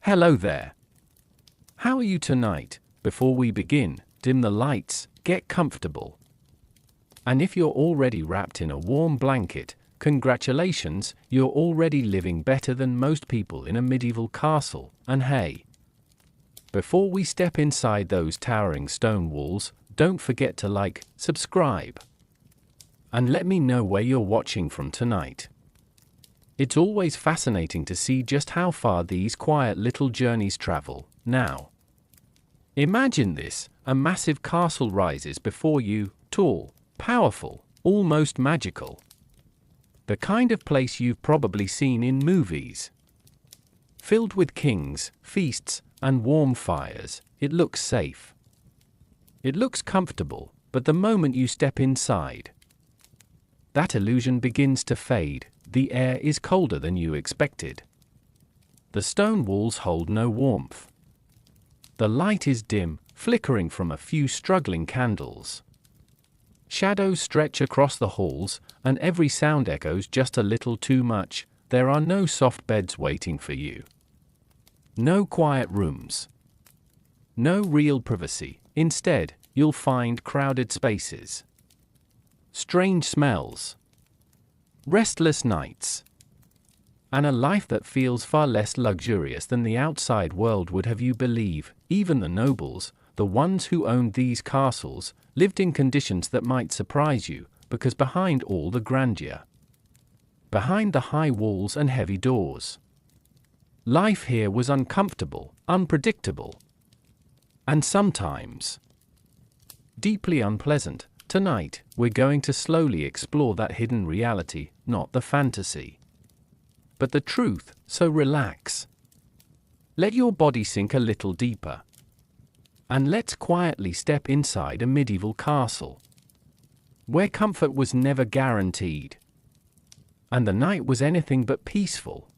Hello there. How are you tonight? Before we begin, dim the lights, get comfortable. And if you're already wrapped in a warm blanket, congratulations, you're already living better than most people in a medieval castle. And hey, before we step inside those towering stone walls, don't forget to like, subscribe, and let me know where you're watching from tonight. It's always fascinating to see just how far these quiet little journeys travel. Now, imagine this: a massive castle rises before you, tall, powerful, almost magical. The kind of place you've probably seen in movies. Filled with kings, feasts, and warm fires, it looks safe. It looks comfortable, but the moment you step inside, that illusion begins to fade. The air is colder than you expected. The stone walls hold no warmth. The light is dim, flickering from a few struggling candles. Shadows stretch across the halls, and every sound echoes just a little too much. There are no soft beds waiting for you. No quiet rooms. No real privacy. Instead, you'll find crowded spaces, strange smells, restless nights, and a life that feels far less luxurious than the outside world would have you believe. Even the nobles, the ones who owned these castles, lived in conditions that might surprise you, because behind all the grandeur, behind the high walls and heavy doors, life here was uncomfortable, unpredictable, and sometimes deeply unpleasant. Tonight, we're going to slowly explore that hidden reality, not the fantasy, but the truth. So relax. Let your body sink a little deeper. And let's quietly step inside a medieval castle, where comfort was never guaranteed, and the night was anything but peaceful.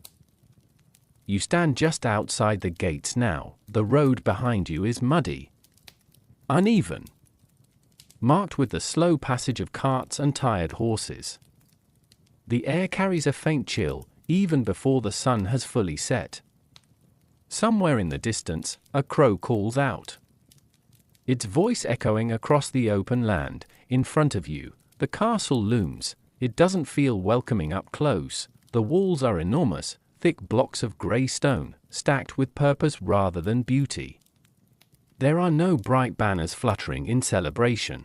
You stand just outside the gates now. The road behind you is muddy, uneven, marked with the slow passage of carts and tired horses. The air carries a faint chill, even before the sun has fully set. Somewhere in the distance, a crow calls out, its voice echoing across the open land. In front of you, the castle looms. It doesn't feel welcoming up close. The walls are enormous, thick blocks of grey stone, stacked with purpose rather than beauty. There are no bright banners fluttering in celebration.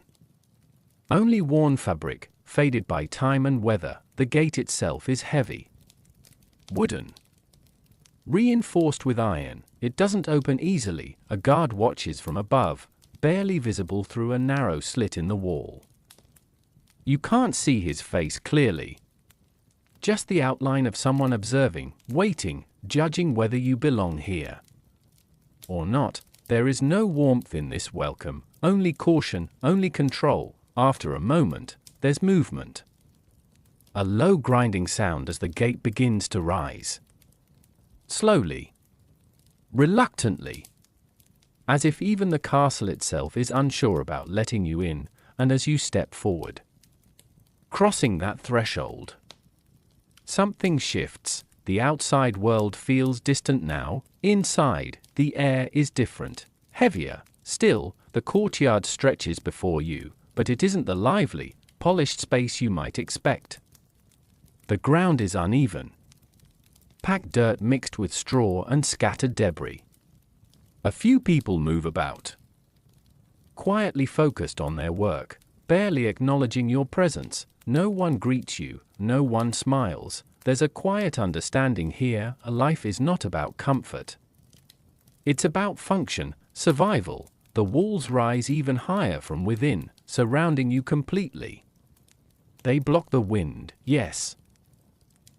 Only worn fabric, faded by time and weather. The gate itself is heavy, wooden, reinforced with iron. It doesn't open easily. A guard watches from above, barely visible through a narrow slit in the wall. You can't see his face clearly. Just the outline of someone observing, waiting, judging whether you belong here or not. There is no warmth in this welcome, only caution, only control. After a moment, there's movement. A low grinding sound as the gate begins to rise. Slowly, reluctantly, as if even the castle itself is unsure about letting you in. And as you step forward, crossing that threshold, something shifts. The outside world feels distant now. Inside, the air is different, heavier. Still, the courtyard stretches before you, but it isn't the lively, polished space you might expect. The ground is uneven, packed dirt mixed with straw and scattered debris. A few people move about, quietly focused on their work, barely acknowledging your presence. No one greets you, no one smiles. There's a quiet understanding here. A life is not about comfort. It's about function, survival. The walls rise even higher from within, surrounding you completely. They block the wind, yes,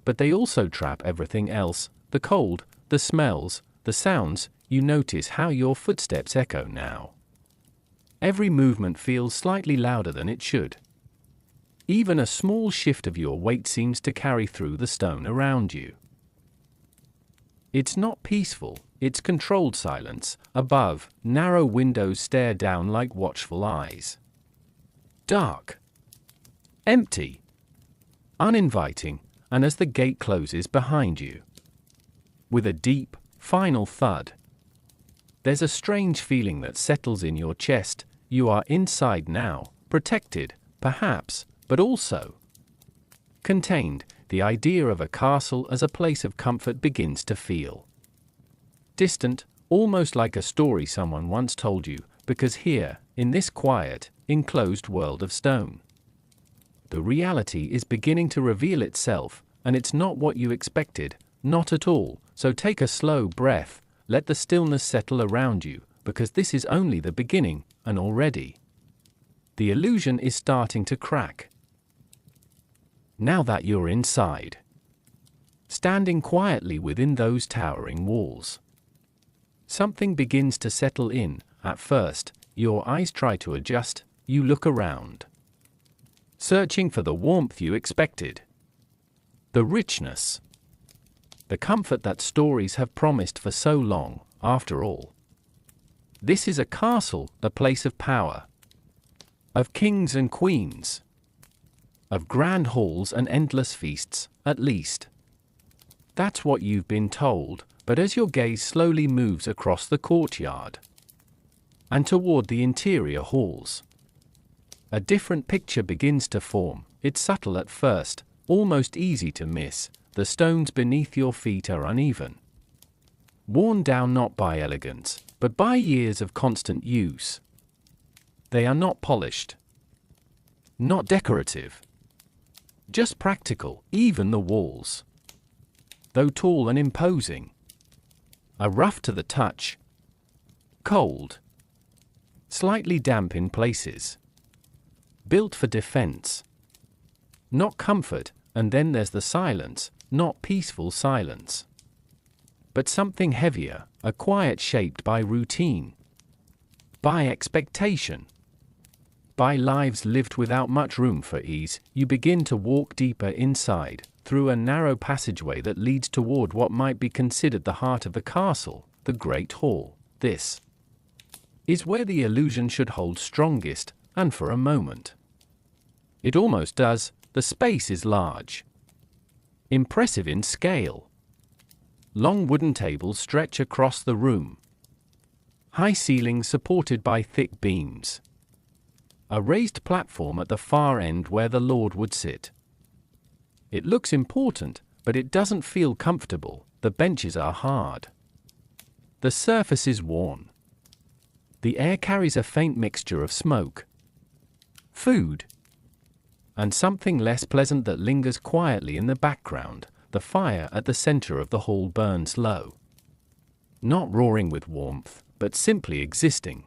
but they also trap everything else: the cold, the smells, the sounds. You notice how your footsteps echo now. Every movement feels slightly louder than it should. Even a small shift of your weight seems to carry through the stone around you. It's not peaceful, it's controlled silence. Above, narrow windows stare down like watchful eyes. Dark, empty, uninviting, and as the gate closes behind you, with a deep, final thud. There's a strange feeling that settles in your chest. You are inside now, protected, perhaps, but also contained. The idea of a castle as a place of comfort begins to feel distant, almost like a story someone once told you, because here, in this quiet, enclosed world of stone, the reality is beginning to reveal itself, and it's not what you expected, not at all. So take a slow breath, let the stillness settle around you, because this is only the beginning, and already the illusion is starting to crack. Now that you're inside, standing quietly within those towering walls, something begins to settle in. At first, your eyes try to adjust, you look around, searching for the warmth you expected, the richness, the comfort that stories have promised for so long. After all, this is a castle, a place of power, of kings and queens, of grand halls and endless feasts, at least. That's what you've been told, but as your gaze slowly moves across the courtyard and toward the interior halls, a different picture begins to form. It's subtle at first, almost easy to miss. The stones beneath your feet are uneven, worn down not by elegance, but by years of constant use. They are not polished, not decorative, just practical. Even the walls, though tall and imposing, are rough to the touch, cold, slightly damp in places, built for defense, not comfort. And then there's the silence, not peaceful silence, but something heavier, a quiet shaped by routine, by expectation, by lives lived without much room for ease. You begin to walk deeper inside, through a narrow passageway that leads toward what might be considered the heart of the castle, the Great Hall. This is where the illusion should hold strongest, and for a moment it almost does. The space is large, impressive in scale. Long wooden tables stretch across the room, high ceilings supported by thick beams, a raised platform at the far end where the Lord would sit. It looks important, but it doesn't feel comfortable. The benches are hard, the surface is worn, the air carries a faint mixture of smoke, food, and something less pleasant that lingers quietly in the background. The fire at the center of the hall burns low, not roaring with warmth, but simply existing.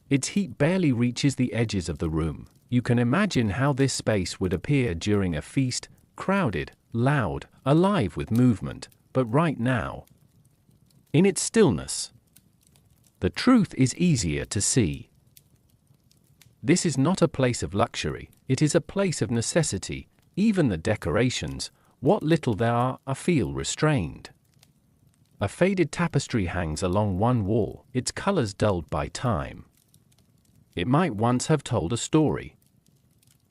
Its heat barely reaches the edges of the room. You can imagine how this space would appear during a feast, crowded, loud, alive with movement, but right now, in its stillness, the truth is easier to see. This is not a place of luxury, it is a place of necessity. Even the decorations, what little there are, feel restrained. A faded tapestry hangs along one wall, its colors dulled by time. It might once have told a story,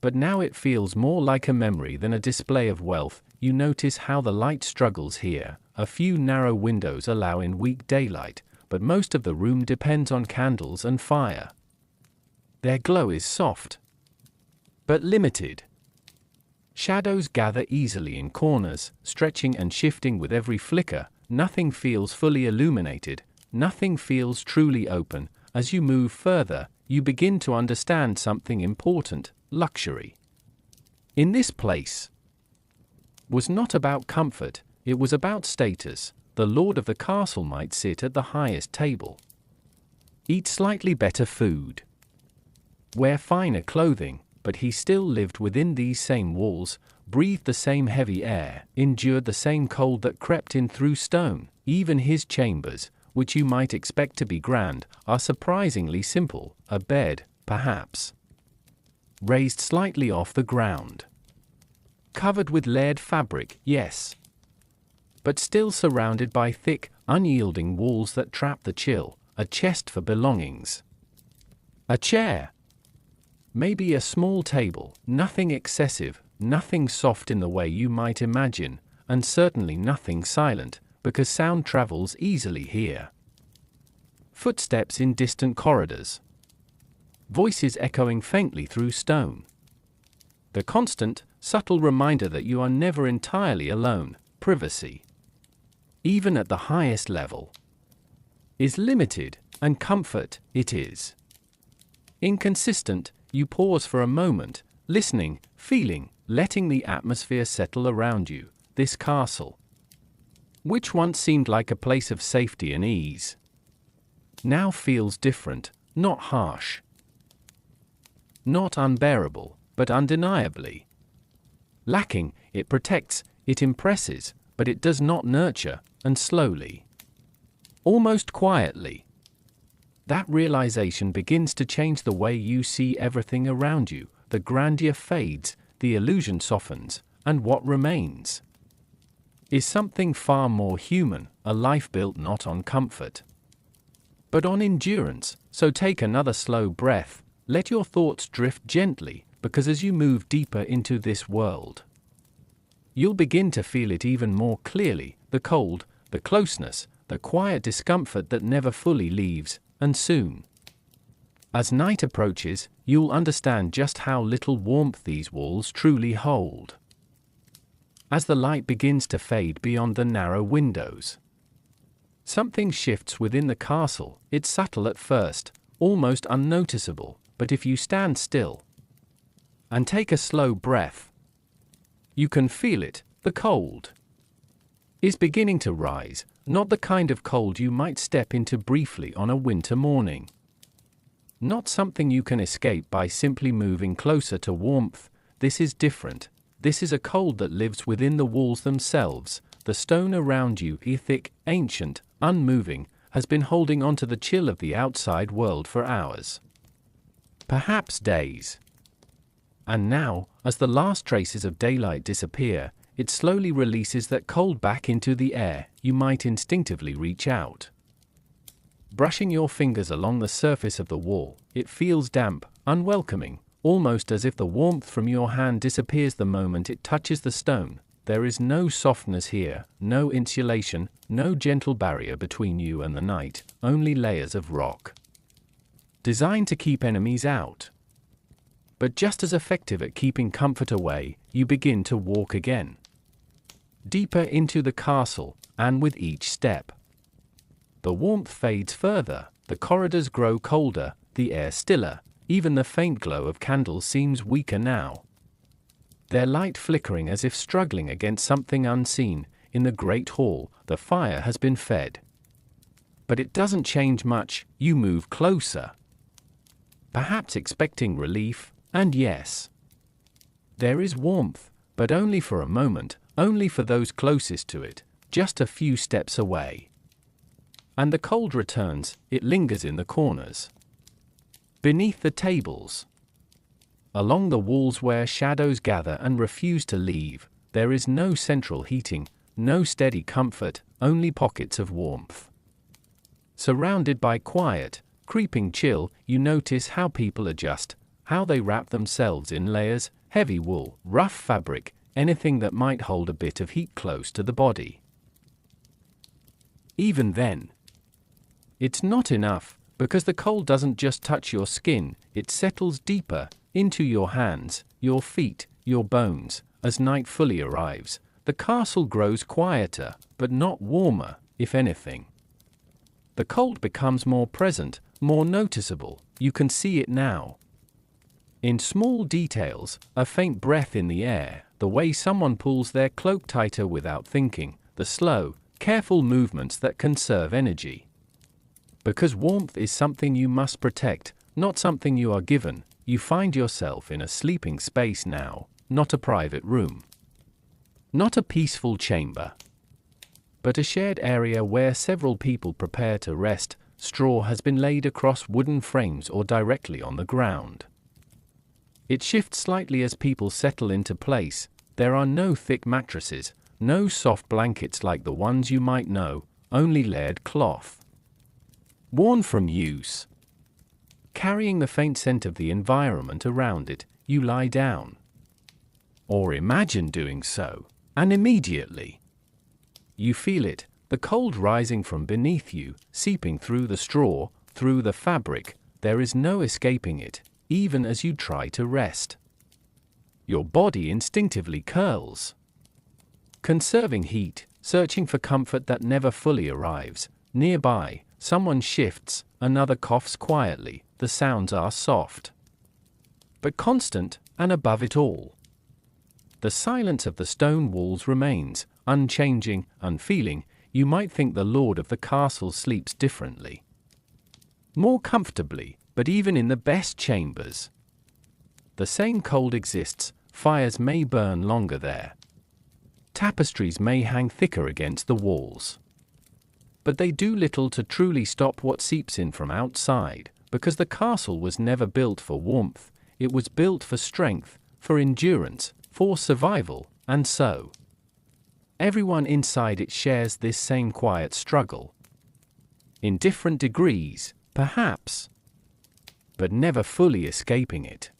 but now it feels more like a memory than a display of wealth. You notice how the light struggles here. A few narrow windows allow in weak daylight, but most of the room depends on candles and fire. Their glow is soft, but limited. Shadows gather easily in corners, stretching and shifting with every flicker. Nothing feels fully illuminated, nothing feels truly open. As you move further, you begin to understand something important. Luxury, in this place, was not about comfort, it was about status. The lord of the castle might sit at the highest table, eat slightly better food, wear finer clothing, but he still lived within these same walls, breathed the same heavy air, endured the same cold that crept in through stone. Even his chambers, which you might expect to be grand, are surprisingly simple. A bed, perhaps, raised slightly off the ground, covered with layered fabric, yes, but still surrounded by thick, unyielding walls that trap the chill. A chest for belongings, a chair, maybe a small table, nothing excessive, nothing soft in the way you might imagine, and certainly nothing silent. because sound travels easily here. Footsteps in distant corridors. Voices echoing faintly through stone. The constant, subtle reminder that you are never entirely alone. Privacy, even at the highest level, is limited, and comfort, it is inconsistent. You pause for a moment, listening, feeling, letting the atmosphere settle around you. This castle, which once seemed like a place of safety and ease, now feels different, not harsh, not unbearable, but undeniably lacking. It protects, it impresses, but it does not nurture, and slowly, almost quietly, that realization begins to change the way you see everything around you. The grandeur fades, the illusion softens, and what remains is something far more human, a life built not on comfort, but on endurance. So take another slow breath, let your thoughts drift gently, because as you move deeper into this world, you'll begin to feel it even more clearly, the cold, the closeness, the quiet discomfort that never fully leaves, and soon, as night approaches, you'll understand just how little warmth these walls truly hold. As the light begins to fade beyond the narrow windows, something shifts within the castle. It's subtle at first, almost unnoticeable, but if you stand still and take a slow breath, you can feel it. The cold is beginning to rise, not the kind of cold you might step into briefly on a winter morning. Not something you can escape by simply moving closer to warmth. This is different. This is a cold that lives within the walls themselves. The stone around you, thick, ancient, unmoving, has been holding onto the chill of the outside world for hours, perhaps days. And now, as the last traces of daylight disappear, it slowly releases that cold back into the air. You might instinctively reach out, brushing your fingers along the surface of the wall. It feels damp, unwelcoming, almost as if the warmth from your hand disappears the moment it touches the stone. There is no softness here, no insulation, no gentle barrier between you and the night, only layers of rock, designed to keep enemies out, but just as effective at keeping comfort away. You begin to walk again, deeper into the castle, and with each step, the warmth fades further, the corridors grow colder, the air stiller, even the faint glow of candles seems weaker now, their light flickering as if struggling against something unseen. In the great hall, the fire has been fed, but it doesn't change much. You move closer, perhaps expecting relief, and yes, there is warmth, but only for a moment, only for those closest to it, just a few steps away. And the cold returns. It lingers in the corners, beneath the tables, along the walls where shadows gather and refuse to leave. There is no central heating, no steady comfort, only pockets of warmth. Surrounded by quiet, creeping chill, you notice how people adjust, how they wrap themselves in layers, heavy wool, rough fabric, anything that might hold a bit of heat close to the body. Even then, it's not enough, because the cold doesn't just touch your skin, it settles deeper, into your hands, your feet, your bones. As night fully arrives, the castle grows quieter, but not warmer. If anything, the cold becomes more present, more noticeable. You can see it now, in small details, a faint breath in the air, the way someone pulls their cloak tighter without thinking, the slow, careful movements that conserve energy. Because warmth is something you must protect, not something you are given. You find yourself in a sleeping space now, not a private room, not a peaceful chamber, but a shared area where several people prepare to rest. Straw has been laid across wooden frames or directly on the ground. It shifts slightly as people settle into place. There are no thick mattresses, no soft blankets like the ones you might know, only layered cloth, worn from use. Carrying the faint scent of the environment around it, you lie down, or imagine doing so, and immediately you feel it, The cold rising from beneath you, seeping through the straw, through the fabric, there is no escaping it, even as you try to rest. Your body instinctively curls. Conserving heat, searching for comfort that never fully arrives. Nearby, someone shifts, another coughs quietly, the sounds are soft, but constant, and above it all, the silence of the stone walls remains, unchanging, unfeeling. You might think the lord of the castle sleeps differently, more comfortably, but even in the best chambers, the same cold exists. Fires may burn longer there. Tapestries may hang thicker against the walls, but they do little to truly stop what seeps in from outside, because the castle was never built for warmth, it was built for strength, for endurance, for survival, and so everyone inside it shares this same quiet struggle. In different degrees, perhaps, but never fully escaping it.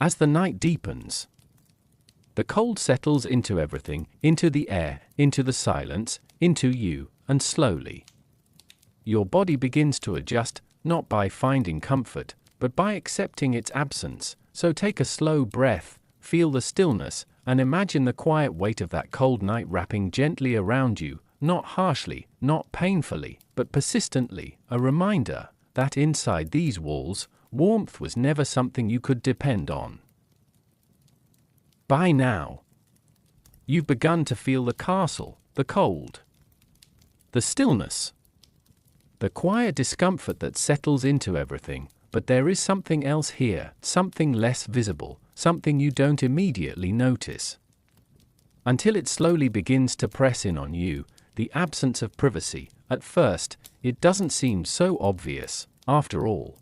As the night deepens, the cold settles into everything, into the air, into the silence, into you, and slowly your body begins to adjust, not by finding comfort, but by accepting its absence. So take a slow breath, feel the stillness, and imagine the quiet weight of that cold night wrapping gently around you, not harshly, not painfully, but persistently, a reminder that inside these walls, warmth was never something you could depend on. By now, you've begun to feel the castle, the cold, the stillness, the quiet discomfort that settles into everything, but there is something else here, something less visible, something you don't immediately notice, until it slowly begins to press in on you, the absence of privacy. At first, it doesn't seem so obvious, after all.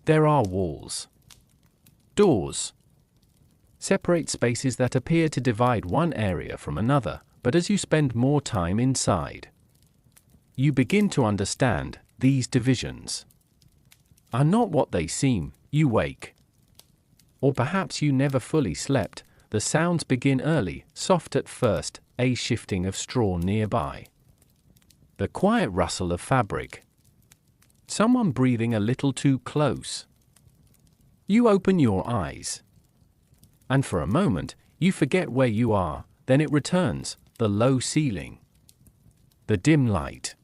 There are walls, doors, separate spaces that appear to divide one area from another, but as you spend more time inside, you begin to understand these divisions are not what they seem. You wake, or perhaps you never fully slept. The sounds begin early, soft at first, a shifting of straw nearby, the quiet rustle of fabric, someone breathing a little too close. You open your eyes, and for a moment, you forget where you are. Then it returns, the low ceiling, the dim light,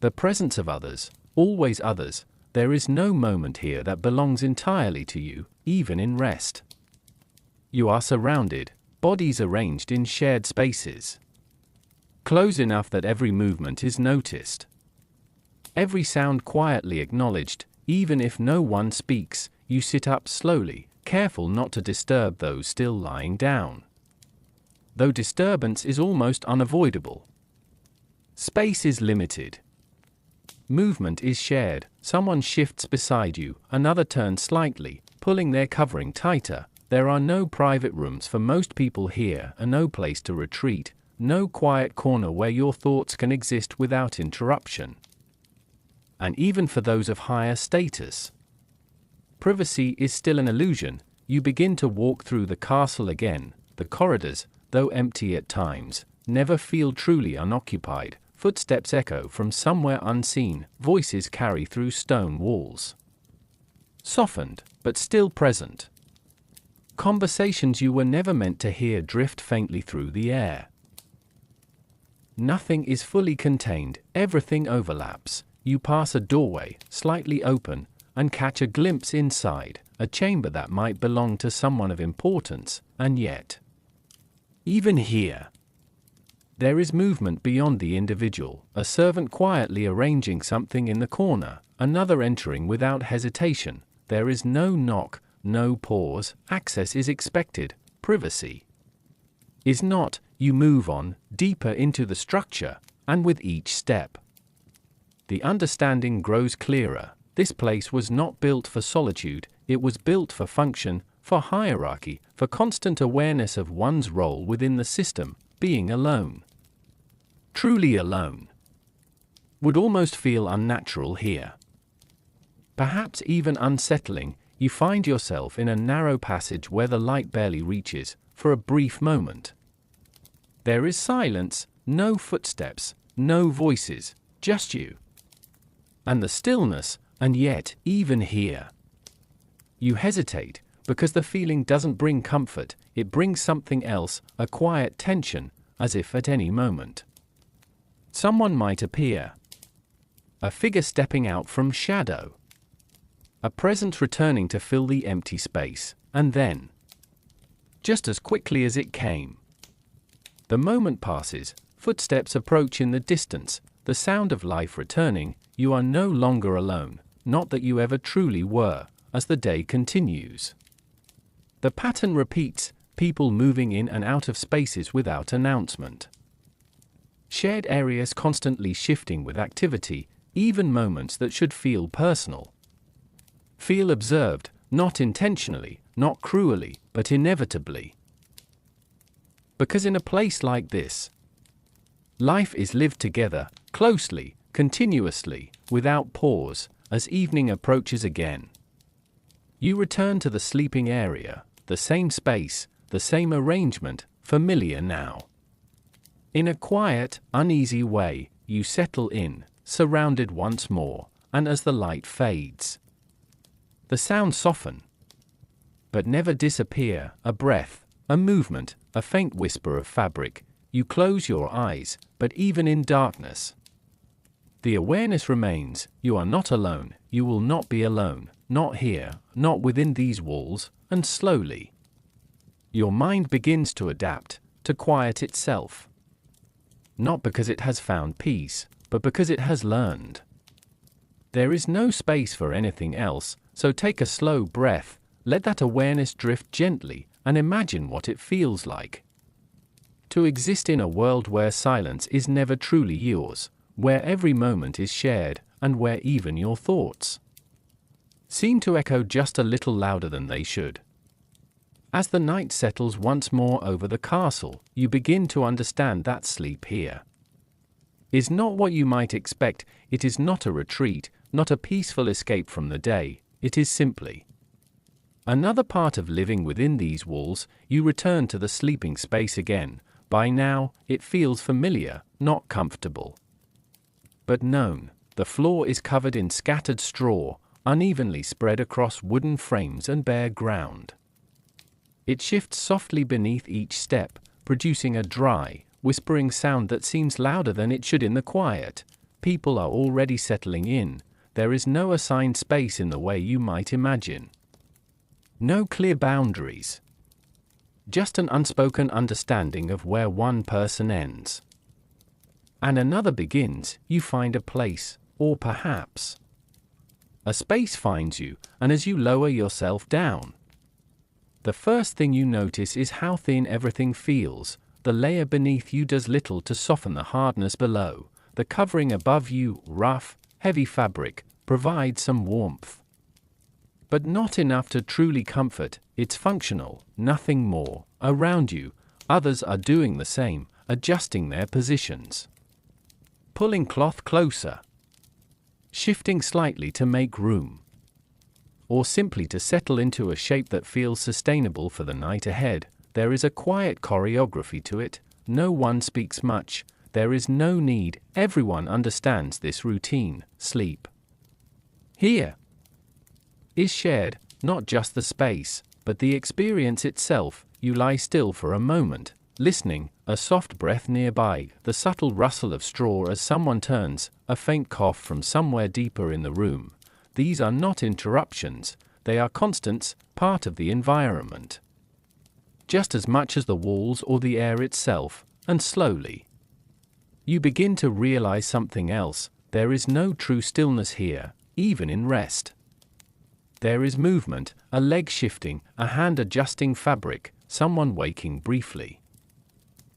the presence of others, always others. There is no moment here that belongs entirely to you, even in rest. You are surrounded, bodies arranged in shared spaces, close enough that every movement is noticed, every sound quietly acknowledged. Even if no one speaks, you sit up slowly, careful not to disturb those still lying down, though disturbance is almost unavoidable. Space is limited. Movement is shared. Someone shifts beside you, another turns slightly, pulling their covering tighter. There are no private rooms for most people here, and no place to retreat, no quiet corner where your thoughts can exist without interruption. And even for those of higher status, privacy is still an illusion. You begin to walk through the castle again. The corridors, though empty at times, never feel truly unoccupied. Footsteps echo from somewhere unseen, voices carry through stone walls, softened, but still present. Conversations you were never meant to hear drift faintly through the air. Nothing is fully contained, everything overlaps. You pass a doorway, slightly open, and catch a glimpse inside, a chamber that might belong to someone of importance, and yet, even here, there is movement beyond the individual, a servant quietly arranging something in the corner, another entering without hesitation. There is no knock, no pause, access is expected, privacy is not. You move on, deeper into the structure, and with each step, the understanding grows clearer. This place was not built for solitude, it was built for function, for hierarchy, for constant awareness of one's role within the system. Being alone, truly alone, would almost feel unnatural here. Perhaps even unsettling. You find yourself in a narrow passage where the light barely reaches, for a brief moment. There is silence, no footsteps, no voices, just you. And the stillness, and yet, even here, you hesitate, because the feeling doesn't bring comfort, it brings something else, a quiet tension, as if at any moment someone might appear. A figure stepping out from shadow. A presence returning to fill the empty space, and then, just as quickly as it came, the moment passes, footsteps approach in the distance, the sound of life returning, you are no longer alone, not that you ever truly were, as the day continues. The pattern repeats, people moving in and out of spaces without announcement. Shared areas constantly shifting with activity, even moments that should feel personal. Feel observed, not intentionally, not cruelly, but inevitably. Because in a place like this, life is lived together, closely, continuously, without pause, as evening approaches again. You return to the sleeping area, the same space, the same arrangement, familiar now. In a quiet, uneasy way, you settle in, surrounded once more, and as the light fades, the sounds soften, but never disappear, a breath, a movement, a faint whisper of fabric. You close your eyes, but even in darkness, the awareness remains, you are not alone, you will not be alone, not here, not within these walls, and slowly, your mind begins to adapt, to quiet itself. Not because it has found peace, but because it has learned. There is no space for anything else, so take a slow breath, let that awareness drift gently, and imagine what it feels like to exist in a world where silence is never truly yours, where every moment is shared, and where even your thoughts seem to echo just a little louder than they should. As the night settles once more over the castle, you begin to understand that sleep here is not what you might expect. It is not a retreat, not a peaceful escape from the day, it is simply another part of living within these walls. You return to the sleeping space again. By now, it feels familiar, not comfortable, but known. The floor is covered in scattered straw, unevenly spread across wooden frames and bare ground. It shifts softly beneath each step, producing a dry, whispering sound that seems louder than it should in the quiet. People are already settling in. There is no assigned space in the way you might imagine. No clear boundaries. Just an unspoken understanding of where one person ends and another begins. You find a place, or perhaps a space finds you, and as you lower yourself down, the first thing you notice is how thin everything feels. The layer beneath you does little to soften the hardness below. The covering above you, rough, heavy fabric, provides some warmth, but not enough to truly comfort. It's functional, nothing more. Around you, others are doing the same, adjusting their positions, pulling cloth closer, shifting slightly to make room, or simply to settle into a shape that feels sustainable for the night ahead. There is a quiet choreography to it. No one speaks much. There is no need. Everyone understands this routine. Sleep here is shared, not just the space, but the experience itself. You lie still for a moment, listening, a soft breath nearby, the subtle rustle of straw as someone turns, a faint cough from somewhere deeper in the room. These are not interruptions, they are constants, part of the environment, just as much as the walls or the air itself. And slowly, you begin to realize something else. There is no true stillness here, even in rest. There is movement, a leg shifting, a hand adjusting fabric, someone waking briefly,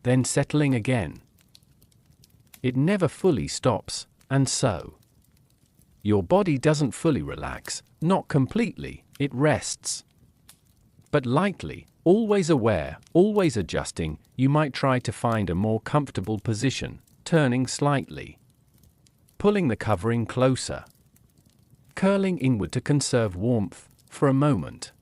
then settling again. It never fully stops, and so your body doesn't fully relax, not completely. It rests, but lightly, always aware, always adjusting. You might try to find a more comfortable position, turning slightly, pulling the covering closer, curling inward to conserve warmth for a moment.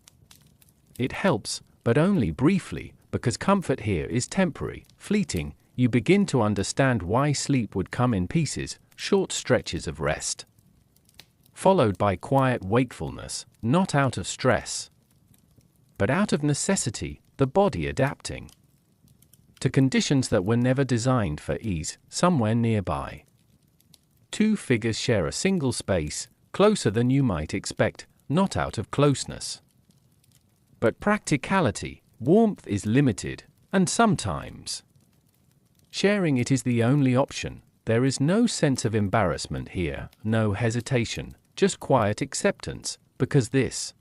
It helps, but only briefly, because comfort here is temporary, fleeting, you begin to understand why sleep would come in pieces, short stretches of rest, followed by quiet wakefulness, not out of stress, but out of necessity, the body adapting to conditions that were never designed for ease, somewhere nearby. Two figures share a single space, closer than you might expect, not out of closeness. But practicality, warmth is limited, and sometimes sharing it is the only option. There is no sense of embarrassment here, no hesitation, just quiet acceptance, because this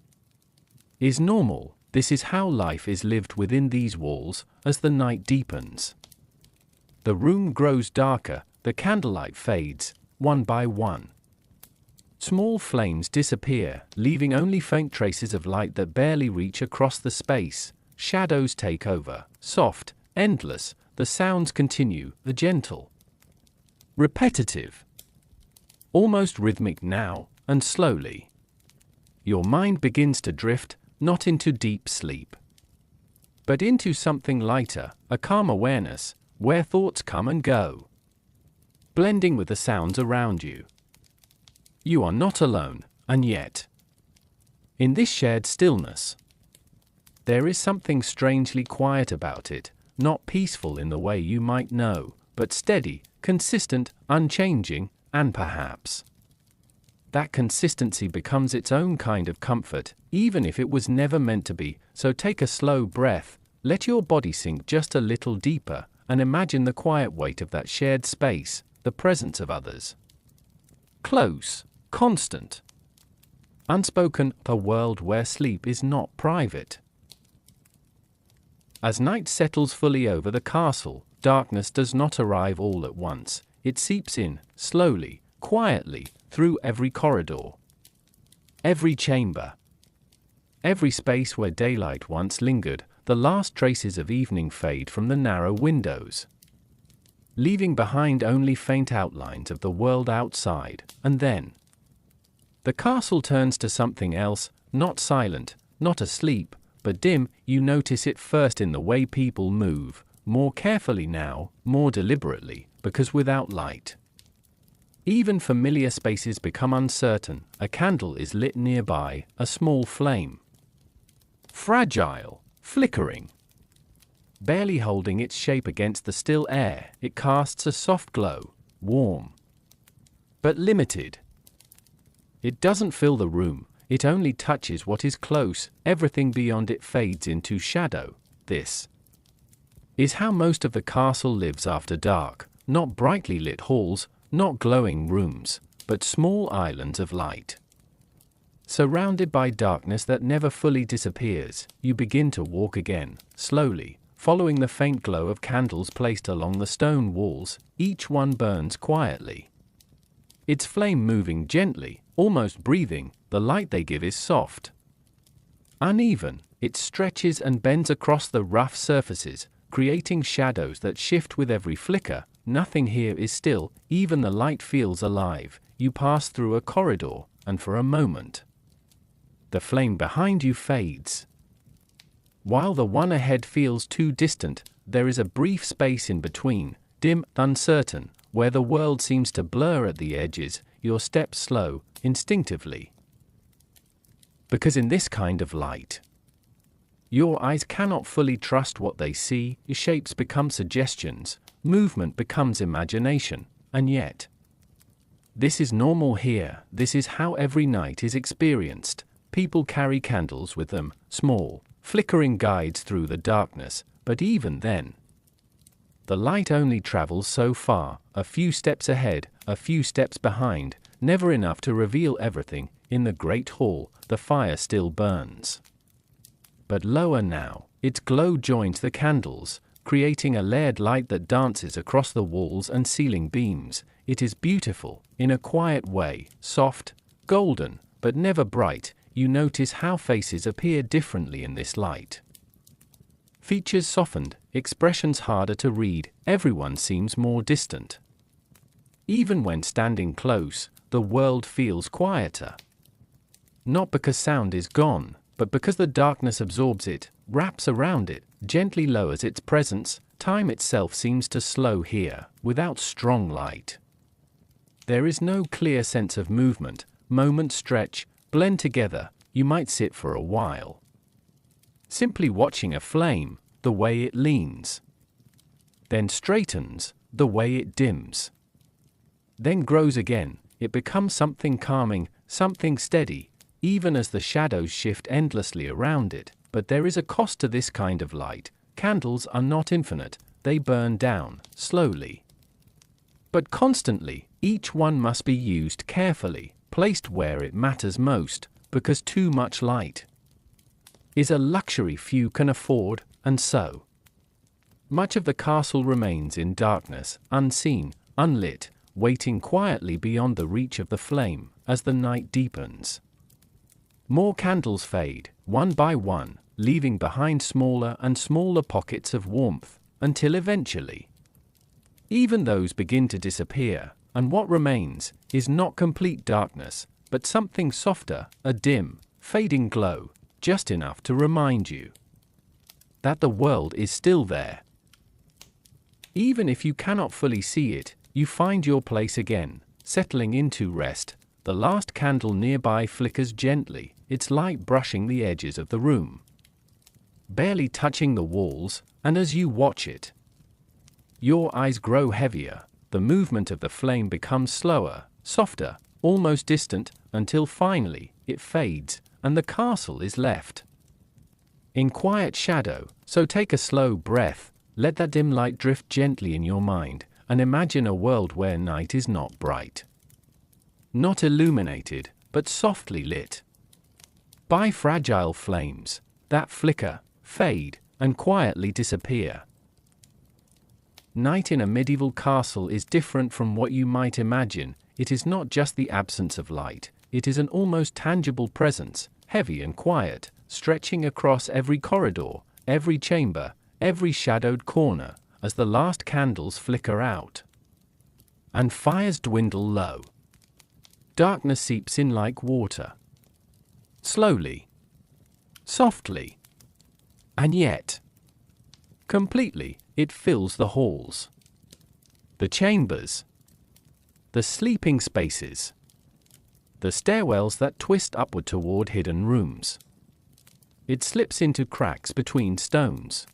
is normal. This is how life is lived within these walls, as the night deepens. The room grows darker, the candlelight fades, one by one. Small flames disappear, leaving only faint traces of light that barely reach across the space. Shadows take over, soft, endless, the sounds continue, the gentle, repetitive, almost rhythmic now, and slowly your mind begins to drift, not into deep sleep, but into something lighter, a calm awareness, where thoughts come and go, blending with the sounds around you. You are not alone, and yet, in this shared stillness, there is something strangely quiet about it, not peaceful in the way you might know, but steady, consistent, unchanging, and perhaps that consistency becomes its own kind of comfort, even if it was never meant to be. So take a slow breath, let your body sink just a little deeper, and imagine the quiet weight of that shared space, the presence of others. Close, constant, unspoken, a world where sleep is not private. As night settles fully over the castle, darkness does not arrive all at once. It seeps in, slowly, quietly, through every corridor, every chamber, every space where daylight once lingered. The last traces of evening fade from the narrow windows, leaving behind only faint outlines of the world outside, and then the castle turns to something else, not silent, not asleep, but dim. You notice it first in the way people move, more carefully now, more deliberately, because without light, even familiar spaces become uncertain. A candle is lit nearby, a small flame, fragile, flickering, barely holding its shape against the still air. It casts a soft glow, warm, but limited. It doesn't fill the room, it only touches what is close. Everything beyond it fades into shadow. This is how most of the castle lives after dark, not brightly lit halls, not glowing rooms, but small islands of light. Surrounded by darkness that never fully disappears, you begin to walk again, slowly, following the faint glow of candles placed along the stone walls. Each one burns quietly, its flame moving gently, almost breathing. The light they give is soft, uneven. It stretches and bends across the rough surfaces, creating shadows that shift with every flicker. Nothing here is still, even the light feels alive. You pass through a corridor, and for a moment, the flame behind you fades. While the one ahead feels too distant, there is a brief space in between, dim, uncertain, where the world seems to blur at the edges. Your steps slow, instinctively, because in this kind of light, your eyes cannot fully trust what they see. Shapes become suggestions, movement becomes imagination, and yet, this is normal here. This is how every night is experienced. People carry candles with them, small, flickering guides through the darkness, but even then, the light only travels so far, a few steps ahead, a few steps behind, never enough to reveal everything. In the great hall, the fire still burns, but lower now. Its glow joins the candles, creating a layered light that dances across the walls and ceiling beams. It is beautiful, in a quiet way, soft, golden, but never bright. You notice how faces appear differently in this light. Features softened, expressions harder to read. Everyone seems more distant. Even when standing close, the world feels quieter. Not because sound is gone, but because the darkness absorbs it, wraps around it, gently lowers its presence. Time itself seems to slow here, without strong light. There is no clear sense of movement. Moments stretch, blend together. You might sit for a while, simply watching a flame, the way it leans, then straightens, the way it dims, then grows again. It becomes something calming, something steady, even as the shadows shift endlessly around it. But there is a cost to this kind of light. Candles are not infinite, they burn down, slowly, but constantly. Each one must be used carefully, placed where it matters most, because too much light is a luxury few can afford, and so much of the castle remains in darkness, unseen, unlit, waiting quietly beyond the reach of the flame. As the night deepens, more candles fade, one by one, leaving behind smaller and smaller pockets of warmth, until eventually even those begin to disappear, and what remains is not complete darkness, but something softer, a dim, fading glow, just enough to remind you that the world is still there. Even if you cannot fully see it, you find your place again, settling into rest. The last candle nearby flickers gently, its light brushing the edges of the room, barely touching the walls, and as you watch it, your eyes grow heavier. The movement of the flame becomes slower, softer, almost distant, until finally it fades, and the castle is left in quiet shadow. So take a slow breath, let that dim light drift gently in your mind, and imagine a world where night is not bright, not illuminated, but softly lit by fragile flames that flicker, fade, and quietly disappear. Night in a medieval castle is different from what you might imagine. It is not just the absence of light, it is an almost tangible presence, heavy and quiet, stretching across every corridor, every chamber, every shadowed corner. As the last candles flicker out and fires dwindle low, darkness seeps in like water, slowly, softly, and yet completely. It fills the halls, the chambers, the sleeping spaces, the stairwells that twist upward toward hidden rooms. It slips into cracks between stones,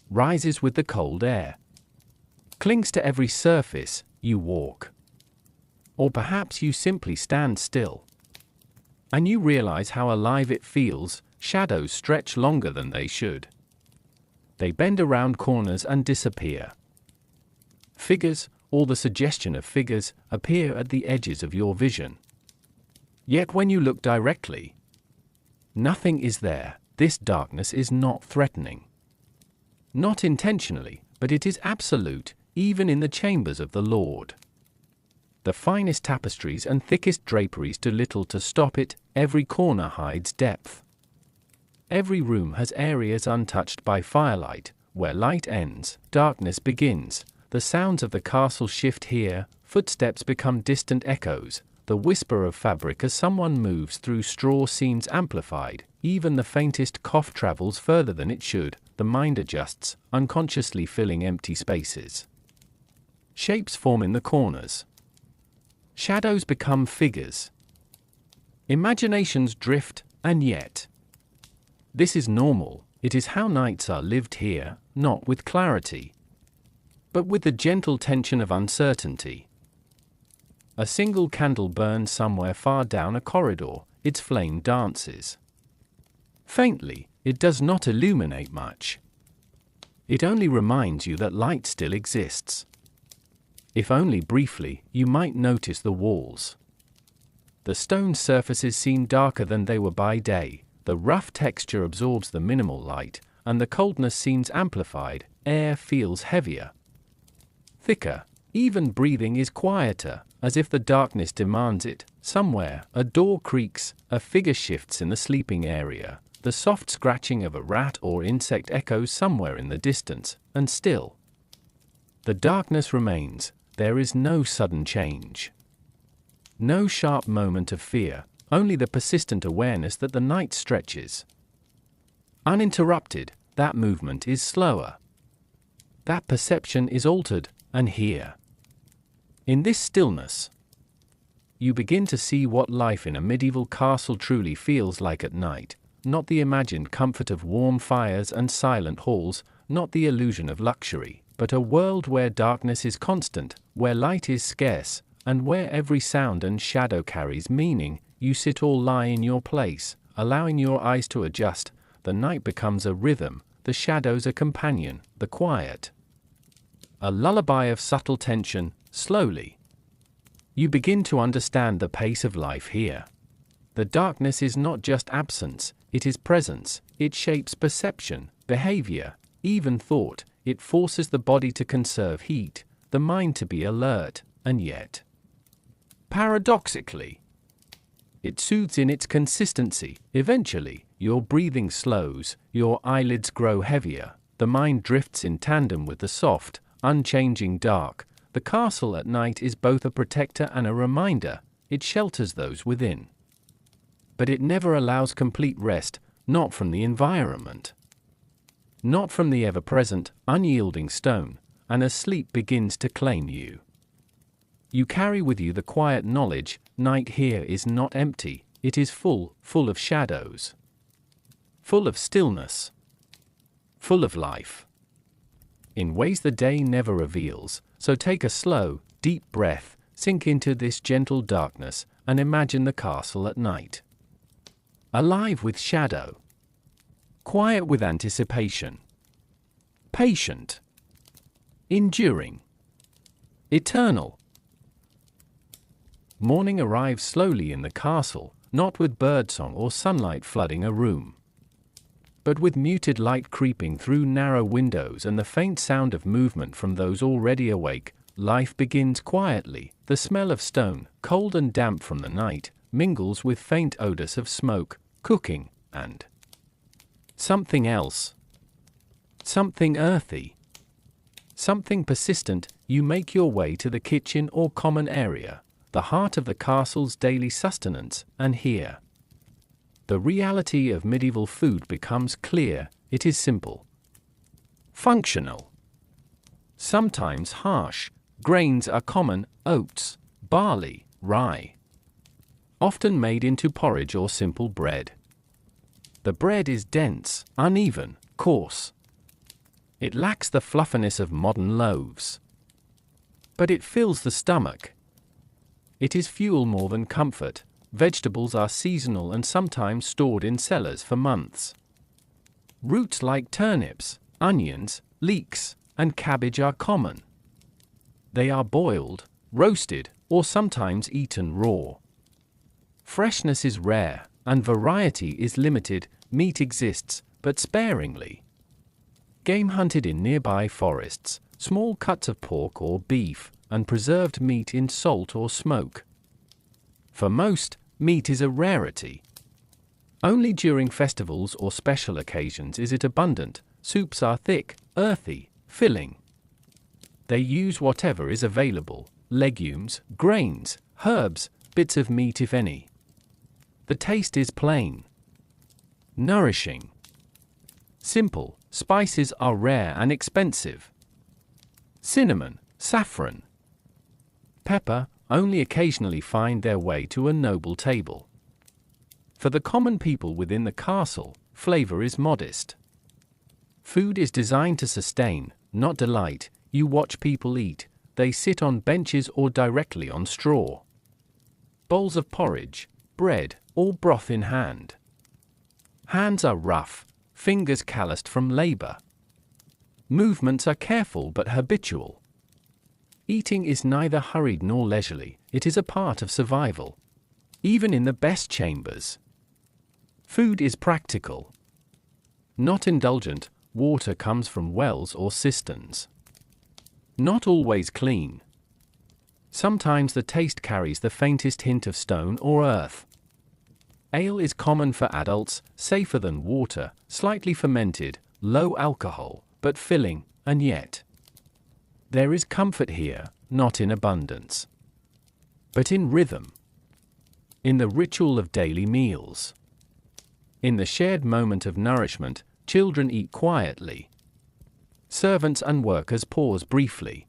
rises with the cold air, clings to every surface you walk. Or perhaps you simply stand still, and you realize how alive it feels. Shadows stretch longer than they should. They bend around corners and disappear. Figures, or the suggestion of figures, appear at the edges of your vision. Yet when you look directly, nothing is there. This darkness is not threatening. Not intentionally, but it is absolute, even in the chambers of the Lord. The finest tapestries and thickest draperies do little to stop it. Every corner hides depth. Every room has areas untouched by firelight. Where light ends, darkness begins. The sounds of the castle shift here. Footsteps become distant echoes. The whisper of fabric as someone moves through straw seems amplified. Even the faintest cough travels further than it should. The mind adjusts, unconsciously filling empty spaces. Shapes form in the corners. Shadows become figures. Imaginations drift, and yet this is normal. It is how nights are lived here, not with clarity, but with the gentle tension of uncertainty. A single candle burns somewhere far down a corridor. Its flame dances faintly. It does not illuminate much. It only reminds you that light still exists. If only briefly, you might notice the walls. The stone surfaces seem darker than they were by day. The rough texture absorbs the minimal light, and the coldness seems amplified. Air feels heavier, thicker. Even breathing is quieter, as if the darkness demands it. Somewhere, a door creaks, a figure shifts in the sleeping area. The soft scratching of a rat or insect echoes somewhere in the distance, and still the darkness remains. There is no sudden change, no sharp moment of fear, only the persistent awareness that the night stretches uninterrupted. that movement is slower. That perception is altered, and here, in this stillness, you begin to see what life in a medieval castle truly feels like at night, not the imagined comfort of warm fires and silent halls, not the illusion of luxury, but a world where darkness is constant, where light is scarce, and where every sound and shadow carries meaning. You sit or lie in your place, allowing your eyes to adjust. The night becomes a rhythm, the shadows a companion, the quiet a lullaby of subtle tension. Slowly, you begin to understand the pace of life here. The darkness is not just absence, it is presence. It shapes perception, behavior, even thought. It forces the body to conserve heat, the mind to be alert, and yet, paradoxically, it soothes in its consistency. Eventually, your breathing slows, your eyelids grow heavier, the mind drifts in tandem with the soft, unchanging dark. The castle at night is both a protector and a reminder. It shelters those within. But it never allows complete rest, not from the environment, not from the ever-present, unyielding stone, and as sleep begins to claim you, you carry with you the quiet knowledge: night here is not empty, it is full of shadows, full of stillness, full of life, in ways the day never reveals. So take a slow, deep breath, sink into this gentle darkness, and imagine the castle at night, alive with shadow, quiet with anticipation, patient, enduring, eternal. Morning arrives slowly in the castle, not with birdsong or sunlight flooding a room, but with muted light creeping through narrow windows and the faint sound of movement from those already awake. Life begins quietly. The smell of stone, cold and damp from the night, mingles with faint odors of smoke, cooking, and something else. Something earthy. Something persistent. You make your way to the kitchen or common area, the heart of the castle's daily sustenance, and here, the reality of medieval food becomes clear. It is simple, functional, sometimes harsh. Grains are common: oats, barley, rye, often made into porridge or simple bread. The bread is dense, uneven, coarse. It lacks the fluffiness of modern loaves, but it fills the stomach. It is fuel more than comfort. Vegetables are seasonal and sometimes stored in cellars for months. Roots like turnips, onions, leeks, and cabbage are common. They are boiled, roasted, or sometimes eaten raw. Freshness is rare, and variety is limited. Meat exists, but sparingly. Game hunted in nearby forests, small cuts of pork or beef, and preserved meat in salt or smoke. For most, meat is a rarity. Only during festivals or special occasions is it abundant. Soups are thick, earthy, filling. They use whatever is available: legumes, grains, herbs, bits of meat if any. The taste is plain, nourishing, simple. Spices are rare and expensive. Cinnamon, saffron, pepper only occasionally find their way to a noble table. For the common people within the castle, flavor is modest. Food is designed to sustain, not delight. You watch people eat. They sit on benches or directly on straw. Bowls of porridge, bread, or broth in hand. Hands are rough, fingers calloused from labor. Movements are careful but habitual. Eating is neither hurried nor leisurely. It is a part of survival. Even in the best chambers, food is practical, not indulgent. Water comes from wells or cisterns, not always clean. Sometimes the taste carries the faintest hint of stone or earth. Ale is common for adults, safer than water, slightly fermented, low alcohol, but filling, and yet there is comfort here, not in abundance, but in rhythm, in the ritual of daily meals, in the shared moment of nourishment. children eat quietly. Servants and workers pause briefly.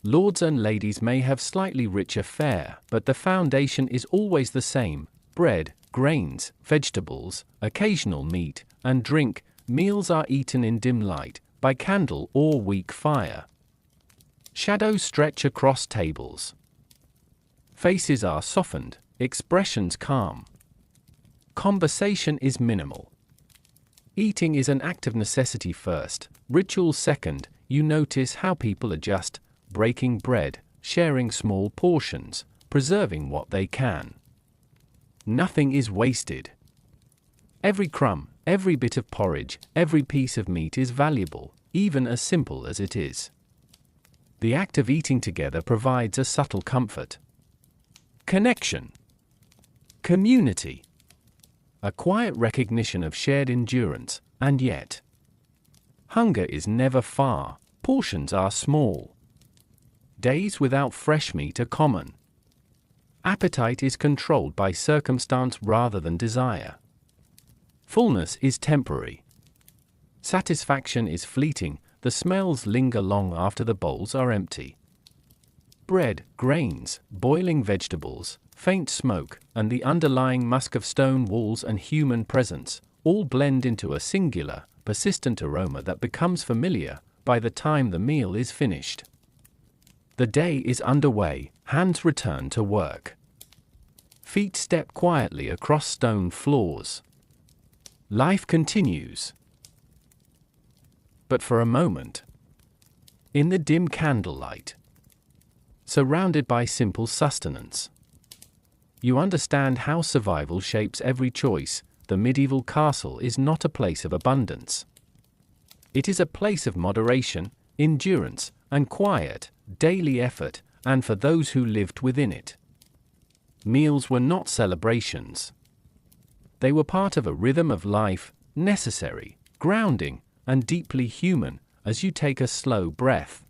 Lords and ladies may have slightly richer fare, but the foundation is always the same: bread, grains, vegetables, occasional meat, and drink. Meals are eaten in dim light, by candle or weak fire. Shadows stretch across tables. Faces are softened, expressions calm. Conversation is minimal. Eating is an act of necessity first, ritual second. You notice how people adjust, breaking bread, sharing small portions, preserving what they can. Nothing is wasted. Every crumb, every bit of porridge, every piece of meat is valuable, even as simple as it is. The act of eating together provides a subtle comfort. Connection. Community. A quiet recognition of shared endurance, and yet hunger is never far, portions are small. Days without fresh meat are common. Appetite is controlled by circumstance rather than desire. Fullness is temporary. Satisfaction is fleeting, the smells linger long after the bowls are empty. Bread, grains, boiling vegetables, faint smoke, and the underlying musk of stone walls and human presence, all blend into a singular, persistent aroma that becomes familiar by the time the meal is finished. The day is underway, hands return to work. Feet step quietly across stone floors. Life continues. But for a moment, in the dim candlelight, surrounded by simple sustenance, you understand how survival shapes every choice. The medieval castle is not a place of abundance. It is a place of moderation, endurance, and quiet, daily effort, and for those who lived within it. Meals were not celebrations. They were part of a rhythm of life, necessary, grounding, and deeply human, as you take a slow breath.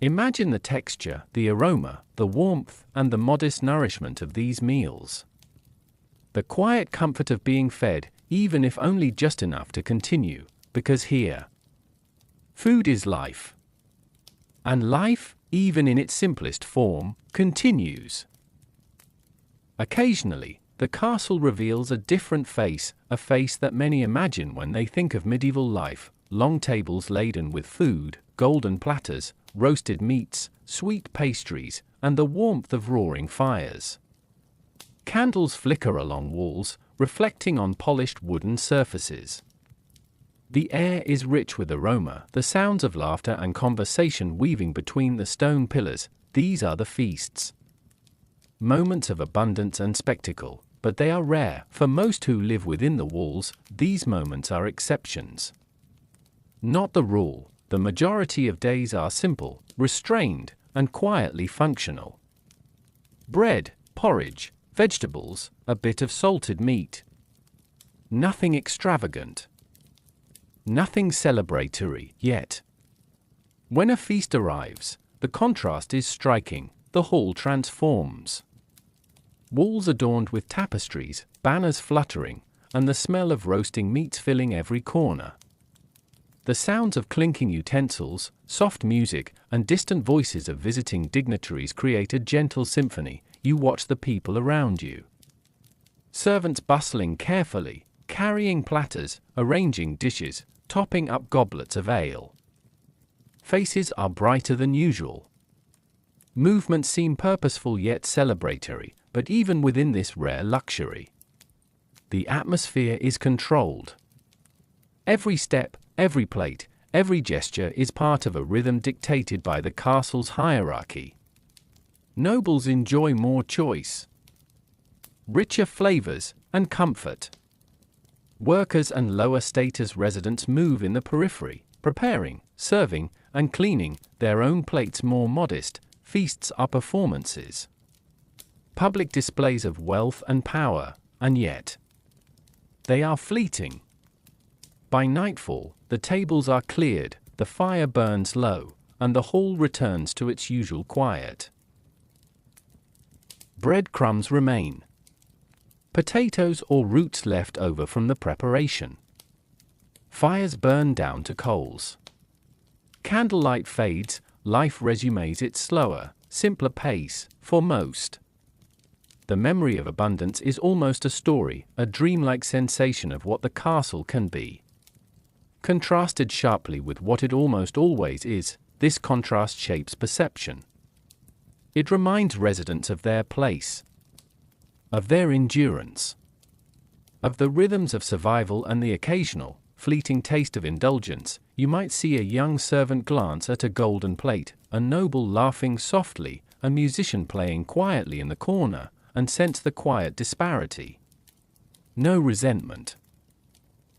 Imagine the texture, the aroma, the warmth, and the modest nourishment of these meals. The quiet comfort of being fed, even if only just enough to continue, because here, food is life. And life, even in its simplest form, continues. Occasionally, the castle reveals a different face, a face that many imagine when they think of medieval life: long tables laden with food, golden platters, roasted meats, sweet pastries, and the warmth of roaring fires. Candles flicker along walls, reflecting on polished wooden surfaces. The air is rich with aroma, the sounds of laughter and conversation weaving between the stone pillars. These are the feasts. Moments of abundance and spectacle, but they are rare. For most who live within the walls, these moments are exceptions. Not the rule. The majority of days are simple, restrained, and quietly functional. Bread, porridge, vegetables, a bit of salted meat. Nothing extravagant. Nothing celebratory, yet. When a feast arrives, the contrast is striking. The hall transforms. Walls adorned with tapestries, banners fluttering, and the smell of roasting meats filling every corner. The sounds of clinking utensils, soft music, and distant voices of visiting dignitaries create a gentle symphony. You watch the people around you. Servants bustling carefully, carrying platters, arranging dishes, topping up goblets of ale. Faces are brighter than usual. Movements seem purposeful yet celebratory, but even within this rare luxury, the atmosphere is controlled. Every step, every plate, every gesture is part of a rhythm dictated by the castle's hierarchy. Nobles enjoy more choice, richer flavors, and comfort. Workers and lower status residents move in the periphery, preparing, serving, and cleaning their own plates. More modest feasts are performances, public displays of wealth and power, and yet they are fleeting. By nightfall, the tables are cleared, the fire burns low, and the hall returns to its usual quiet. Breadcrumbs remain. Potatoes or roots left over from the preparation. Fires burn down to coals. Candlelight fades, life resumes its slower, simpler pace, for most. The memory of abundance is almost a story, a dreamlike sensation of what the castle can be. Contrasted sharply with what it almost always is, this contrast shapes perception. It reminds residents of their place, of their endurance, of the rhythms of survival and the occasional, fleeting taste of indulgence. You might see a young servant glance at a golden plate, a noble laughing softly, a musician playing quietly in the corner, and sense the quiet disparity. No resentment.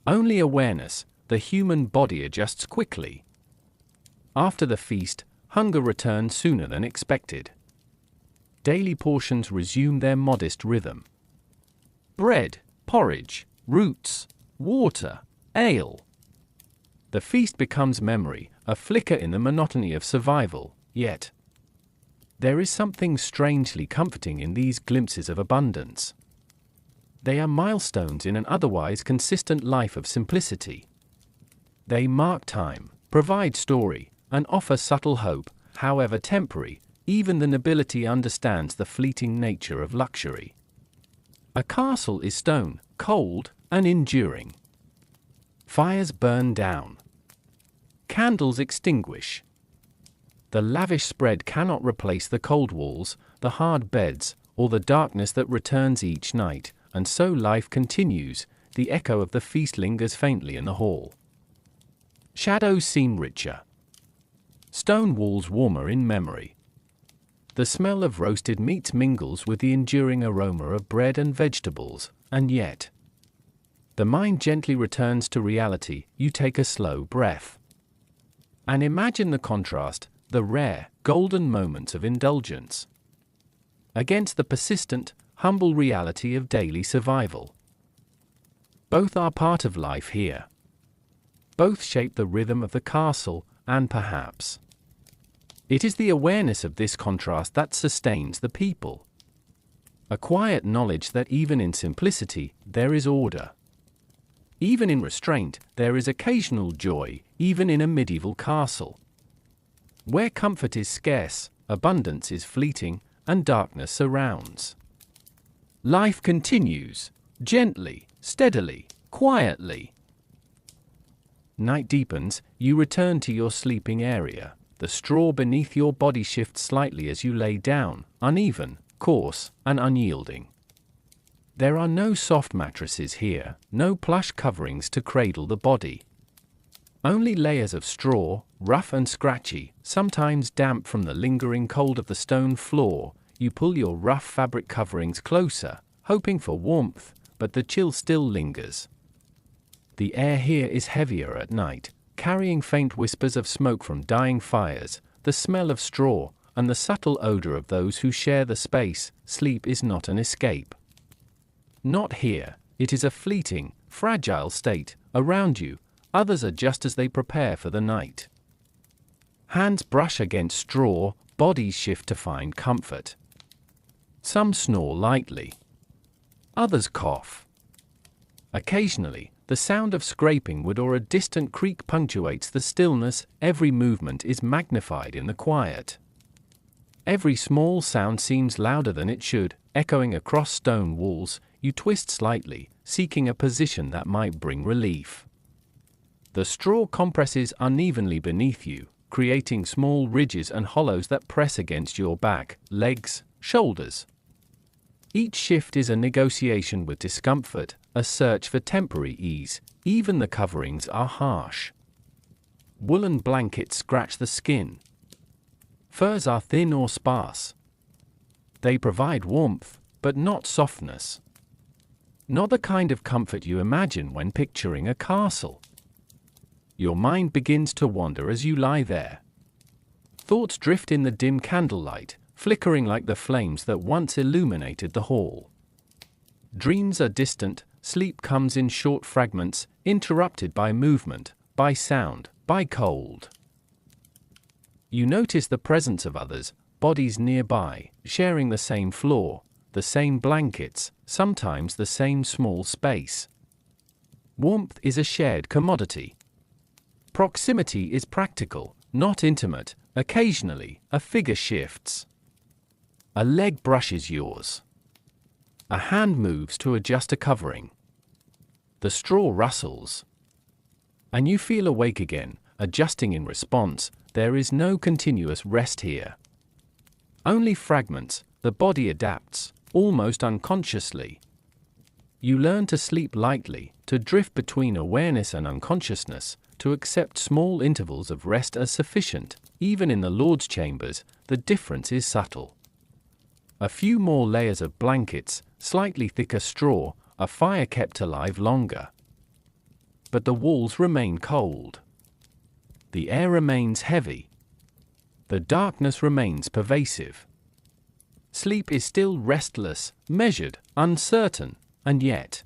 Only awareness. The human body adjusts quickly. After the feast, hunger returns sooner than expected. Daily portions resume their modest rhythm. Bread, porridge, roots, water, ale. The feast becomes memory, a flicker in the monotony of survival, yet there is something strangely comforting in these glimpses of abundance. They are milestones in an otherwise consistent life of simplicity. They mark time, provide story, and offer subtle hope, however temporary. Even the nobility understands the fleeting nature of luxury. A castle is stone, cold, and enduring. Fires burn down. Candles extinguish. The lavish spread cannot replace the cold walls, the hard beds, or the darkness that returns each night, and so life continues. The echo of the feast lingers faintly in the hall. Shadows seem richer. Stone walls warmer in memory. The smell of roasted meats mingles with the enduring aroma of bread and vegetables, and yet the mind gently returns to reality. You take a slow breath and imagine the contrast, the rare, golden moments of indulgence against the persistent, humble reality of daily survival. Both are part of life here. Both shape the rhythm of the castle, and perhaps it is the awareness of this contrast that sustains the people. A quiet knowledge that even in simplicity, there is order. Even in restraint, there is occasional joy, even in a medieval castle. Where comfort is scarce, abundance is fleeting, and darkness surrounds. Life continues, gently, steadily, quietly. Night deepens, you return to your sleeping area. The straw beneath your body shifts slightly as you lay down, uneven, coarse, and unyielding. There are no soft mattresses here, no plush coverings to cradle the body. Only layers of straw, rough and scratchy, sometimes damp from the lingering cold of the stone floor. You pull your rough fabric coverings closer, hoping for warmth, but the chill still lingers. The air here is heavier at night, carrying faint whispers of smoke from dying fires, the smell of straw, and the subtle odor of those who share the space. Sleep is not an escape. Not here. It is a fleeting, fragile state. Around you, others adjust as they prepare for the night. Hands brush against straw, bodies shift to find comfort. Some snore lightly. Others cough. Occasionally, the sound of scraping wood or a distant creak punctuates the stillness. Every movement is magnified in the quiet. Every small sound seems louder than it should, echoing across stone walls. You twist slightly, seeking a position that might bring relief. The straw compresses unevenly beneath you, creating small ridges and hollows that press against your back, legs, shoulders. Each shift is a negotiation with discomfort, a search for temporary ease. Even the coverings are harsh. Woolen blankets scratch the skin. Furs are thin or sparse. They provide warmth, but not softness. Not the kind of comfort you imagine when picturing a castle. Your mind begins to wander as you lie there. Thoughts drift in the dim candlelight, flickering like the flames that once illuminated the hall. Dreams are distant, sleep comes in short fragments, interrupted by movement, by sound, by cold. You notice the presence of others, bodies nearby, sharing the same floor, the same blankets, sometimes the same small space. Warmth is a shared commodity. Proximity is practical, not intimate. Occasionally, a figure shifts. A leg brushes yours. A hand moves to adjust a covering. The straw rustles. And you feel awake again, adjusting in response. There is no continuous rest here. Only fragments. The body adapts, almost unconsciously. You learn to sleep lightly, to drift between awareness and unconsciousness, to accept small intervals of rest as sufficient. Even in the Lord's chambers, the difference is subtle. A few more layers of blankets, slightly thicker straw, a fire kept alive longer. But the walls remain cold. The air remains heavy. The darkness remains pervasive. Sleep is still restless, measured, uncertain, and yet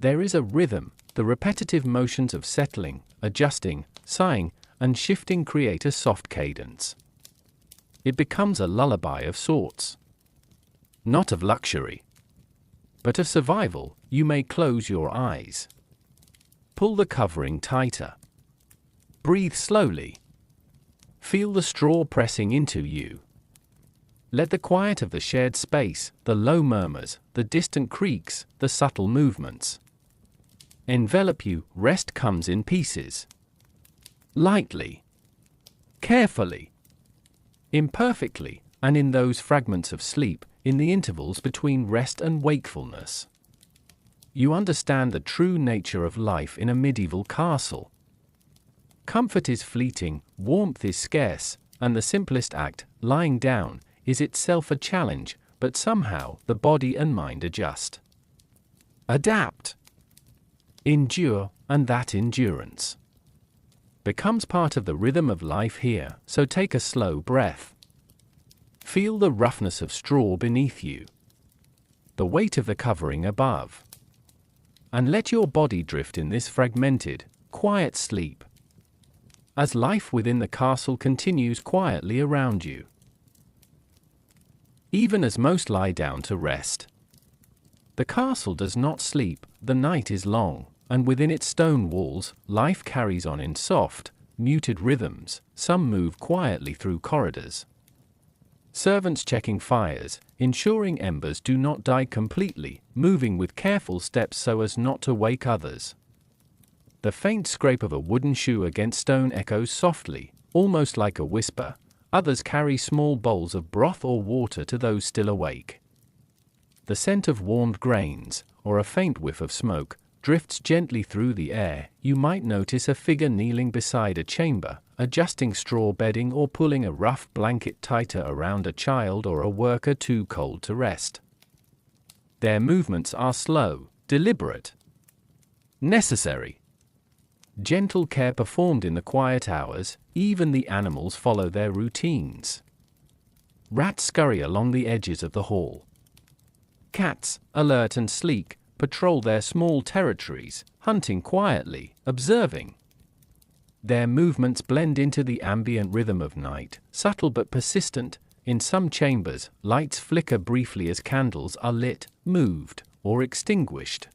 there is a rhythm. The repetitive motions of settling, adjusting, sighing, and shifting create a soft cadence. It becomes a lullaby of sorts. Not of luxury, but of survival. You may close your eyes. Pull the covering tighter. Breathe slowly. Feel the straw pressing into you. Let the quiet of the shared space, the low murmurs, the distant creaks, the subtle movements envelop you. Rest comes in pieces. Lightly. Carefully. Imperfectly, and in those fragments of sleep, in the intervals between rest and wakefulness, you understand the true nature of life in a medieval castle. Comfort is fleeting, warmth is scarce, and the simplest act, lying down, is itself a challenge, but somehow the body and mind adjust. Adapt. Endure, and that endurance becomes part of the rhythm of life here, so take a slow breath. Feel the roughness of straw beneath you, the weight of the covering above, and let your body drift in this fragmented, quiet sleep, as life within the castle continues quietly around you. Even as most lie down to rest, the castle does not sleep. The night is long, and within its stone walls, life carries on in soft, muted rhythms. Some move quietly through corridors. Servants checking fires, ensuring embers do not die completely, moving with careful steps so as not to wake others. The faint scrape of a wooden shoe against stone echoes softly, almost like a whisper. Others carry small bowls of broth or water to those still awake. The scent of warmed grains, or a faint whiff of smoke, drifts gently through the air. You might notice a figure kneeling beside a chamber, adjusting straw bedding or pulling a rough blanket tighter around a child or a worker too cold to rest. Their movements are slow, deliberate, necessary. Gentle care performed in the quiet hours. Even the animals follow their routines. Rats scurry along the edges of the hall. Cats, alert and sleek, patrol their small territories, hunting quietly, observing. Their movements blend into the ambient rhythm of night, subtle but persistent. In some chambers, lights flicker briefly as candles are lit, moved, or extinguished.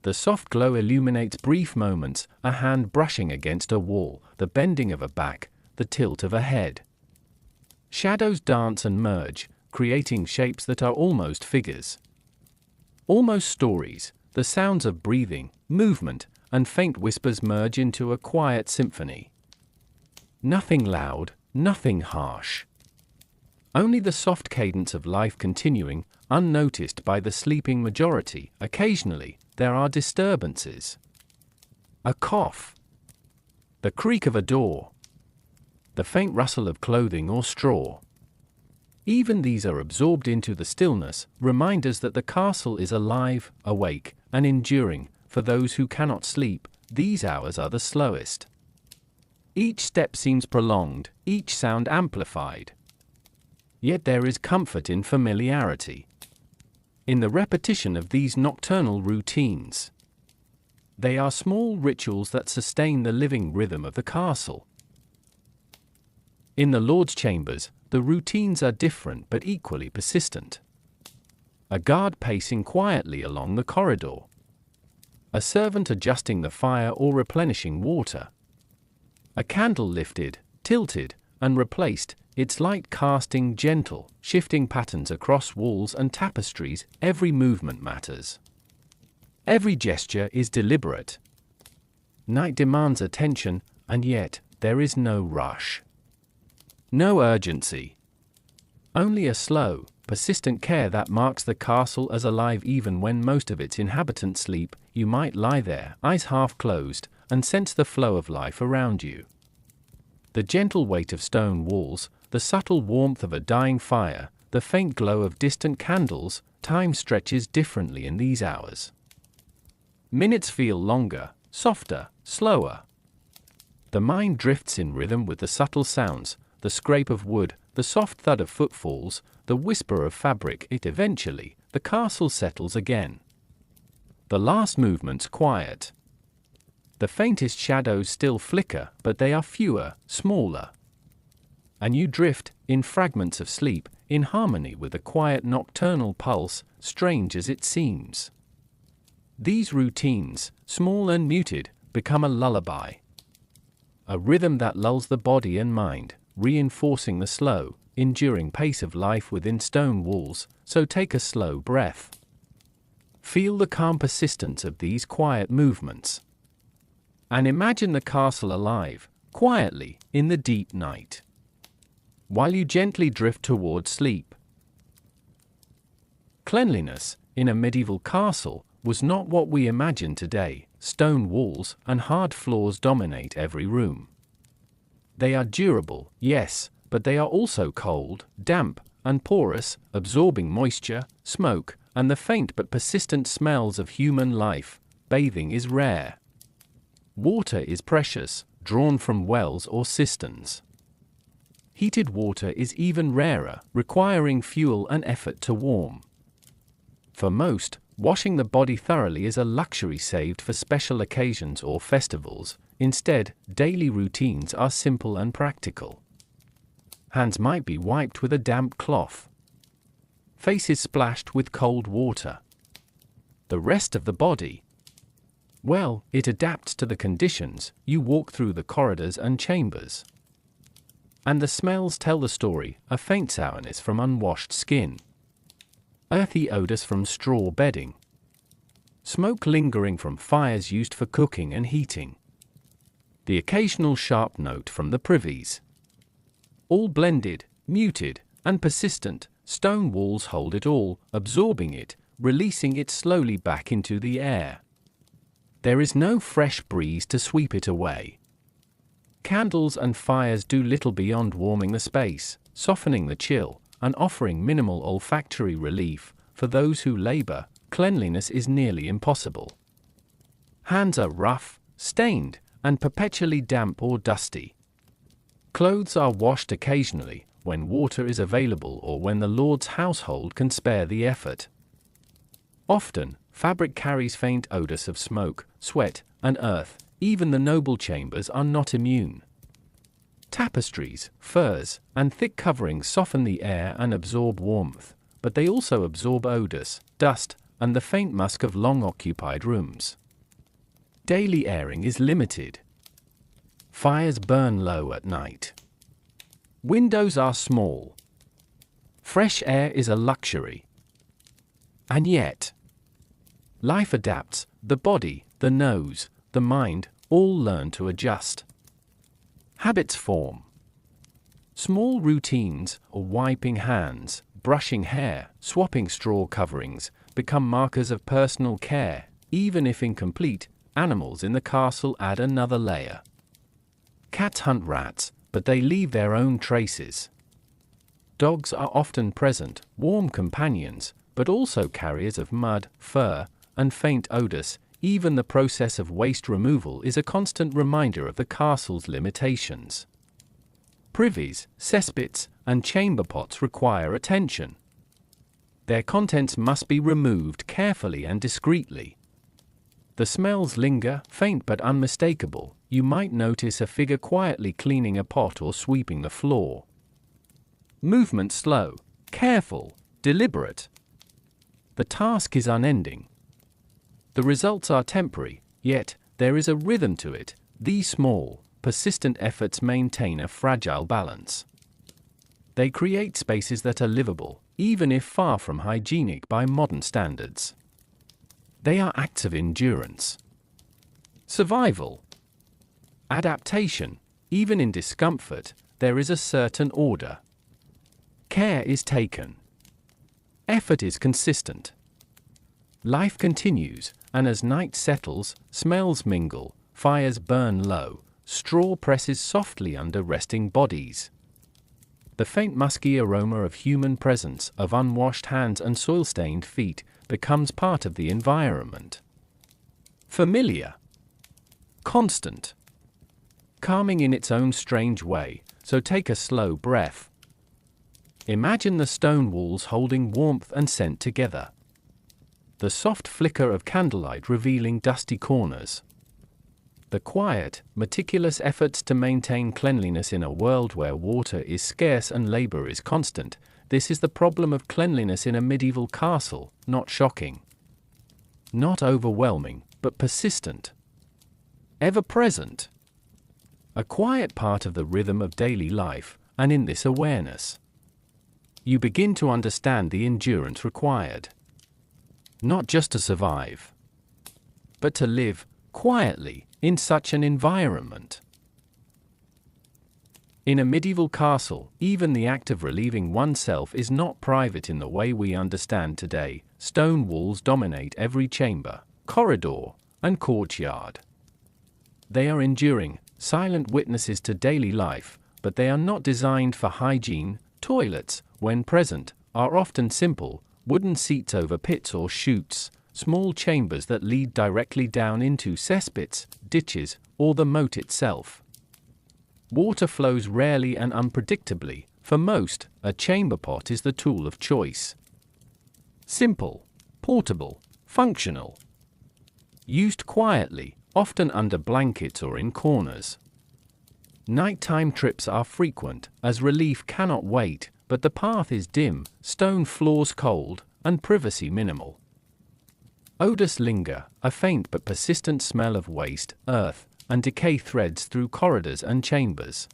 The soft glow illuminates brief moments, a hand brushing against a wall, the bending of a back, the tilt of a head. Shadows dance and merge, creating shapes that are almost figures. Almost stories. The sounds of breathing, movement, and faint whispers merge into a quiet symphony. Nothing loud, nothing harsh. Only the soft cadence of life continuing, unnoticed by the sleeping majority. Occasionally, there are disturbances. A cough. The creak of a door. The faint rustle of clothing or straw. Even these are absorbed into the stillness, reminders that the castle is alive, awake, and enduring. For those who cannot sleep, these hours are the slowest. Each step seems prolonged, each sound amplified. Yet there is comfort in familiarity, in the repetition of these nocturnal routines. They are small rituals that sustain the living rhythm of the castle. In the Lord's chambers, the routines are different but equally persistent. A guard pacing quietly along the corridor. A servant adjusting the fire or replenishing water. A candle lifted, tilted, and replaced, its light casting gentle, shifting patterns across walls and tapestries. Every movement matters. Every gesture is deliberate. Night demands attention, and yet, there is no rush. No urgency. Only a slow, persistent care that marks the castle as alive even when most of its inhabitants sleep. You might lie there, eyes half closed, and sense the flow of life around you. The gentle weight of stone walls, the subtle warmth of a dying fire, the faint glow of distant candles. Time stretches differently in these hours. Minutes feel longer, softer, slower. The mind drifts in rhythm with the subtle sounds, the scrape of wood, the soft thud of footfalls, the whisper of fabric. Eventually, the castle settles again. The last movements quiet. The faintest shadows still flicker, but they are fewer, smaller. And you drift, in fragments of sleep, in harmony with the quiet nocturnal pulse, strange as it seems. These routines, small and muted, become a lullaby. A rhythm that lulls the body and mind, reinforcing the slow, enduring pace of life within stone walls. So take a slow breath. Feel the calm persistence of these quiet movements. And imagine the castle alive, quietly, in the deep night, while you gently drift toward sleep. Cleanliness, in a medieval castle, was not what we imagine today. Stone walls and hard floors dominate every room. They are durable, yes, but they are also cold, damp, and porous, absorbing moisture, smoke, and the faint but persistent smells of human life. Bathing is rare. Water is precious, drawn from wells or cisterns. Heated water is even rarer, requiring fuel and effort to warm. For most, washing the body thoroughly is a luxury saved for special occasions or festivals. Instead, daily routines are simple and practical. Hands might be wiped with a damp cloth. Faces splashed with cold water. The rest of the body? Well, it adapts to the conditions. You walk through the corridors and chambers. And the smells tell the story, a faint sourness from unwashed skin. Earthy odors from straw bedding. Smoke lingering from fires used for cooking and heating. The occasional sharp note from the privies. All blended, muted, and persistent, stone walls hold it all, absorbing it, releasing it slowly back into the air. There is no fresh breeze to sweep it away. Candles and fires do little beyond warming the space, softening the chill, and offering minimal olfactory relief. For those who labor, cleanliness is nearly impossible. Hands are rough, stained, and perpetually damp or dusty. Clothes are washed occasionally, when water is available or when the Lord's household can spare the effort. Often, fabric carries faint odors of smoke, sweat, and earth. Even the noble chambers are not immune. Tapestries, furs, and thick coverings soften the air and absorb warmth, but they also absorb odors, dust, and the faint musk of long-occupied rooms. Daily airing is limited. Fires burn low at night. Windows are small. Fresh air is a luxury. And yet, life adapts. The body, the nose, the mind, all learn to adjust. Habits form. Small routines, wiping hands, brushing hair, swapping straw coverings, become markers of personal care. Even if incomplete, animals in the castle add another layer. Cats hunt rats, but they leave their own traces. Dogs are often present, warm companions, but also carriers of mud, fur, and faint odors. Even the process of waste removal is a constant reminder of the castle's limitations. Privies, cesspits, and chamber pots require attention. Their contents must be removed carefully and discreetly. The smells linger, faint but unmistakable. You might notice a figure quietly cleaning a pot or sweeping the floor. Movement slow, careful, deliberate. The task is unending. The results are temporary, yet there is a rhythm to it. These small, persistent efforts maintain a fragile balance. They create spaces that are livable, even if far from hygienic by modern standards. They are acts of endurance. Survival. Adaptation. Even in discomfort, there is a certain order. Care is taken. Effort is consistent. Life continues, and as night settles, smells mingle, fires burn low, straw presses softly under resting bodies. The faint musky aroma of human presence, of unwashed hands and soil-stained feet, becomes part of the environment. Familiar. Constant. Calming in its own strange way, so take a slow breath. Imagine the stone walls holding warmth and scent together. The soft flicker of candlelight revealing dusty corners. The quiet, meticulous efforts to maintain cleanliness in a world where water is scarce and labor is constant. This is the problem of cleanliness in a medieval castle, not shocking. Not overwhelming, but persistent. Ever present. A quiet part of the rhythm of daily life, and in this awareness, you begin to understand the endurance required. Not just to survive, but to live quietly in such an environment. In a medieval castle, even the act of relieving oneself is not private in the way we understand today. Stone walls dominate every chamber, corridor, and courtyard. They are enduring, silent witnesses to daily life, but they are not designed for hygiene. Toilets, when present, are often simple, wooden seats over pits or chutes, small chambers that lead directly down into cesspits, ditches, or the moat itself. Water flows rarely and unpredictably. For most, a chamber pot is the tool of choice. Simple, portable, functional. Used quietly, often under blankets or in corners. Nighttime trips are frequent, as relief cannot wait, but the path is dim, stone floors cold, and privacy minimal. Odors linger, a faint but persistent smell of waste, earth, and decay threads through corridors and chambers.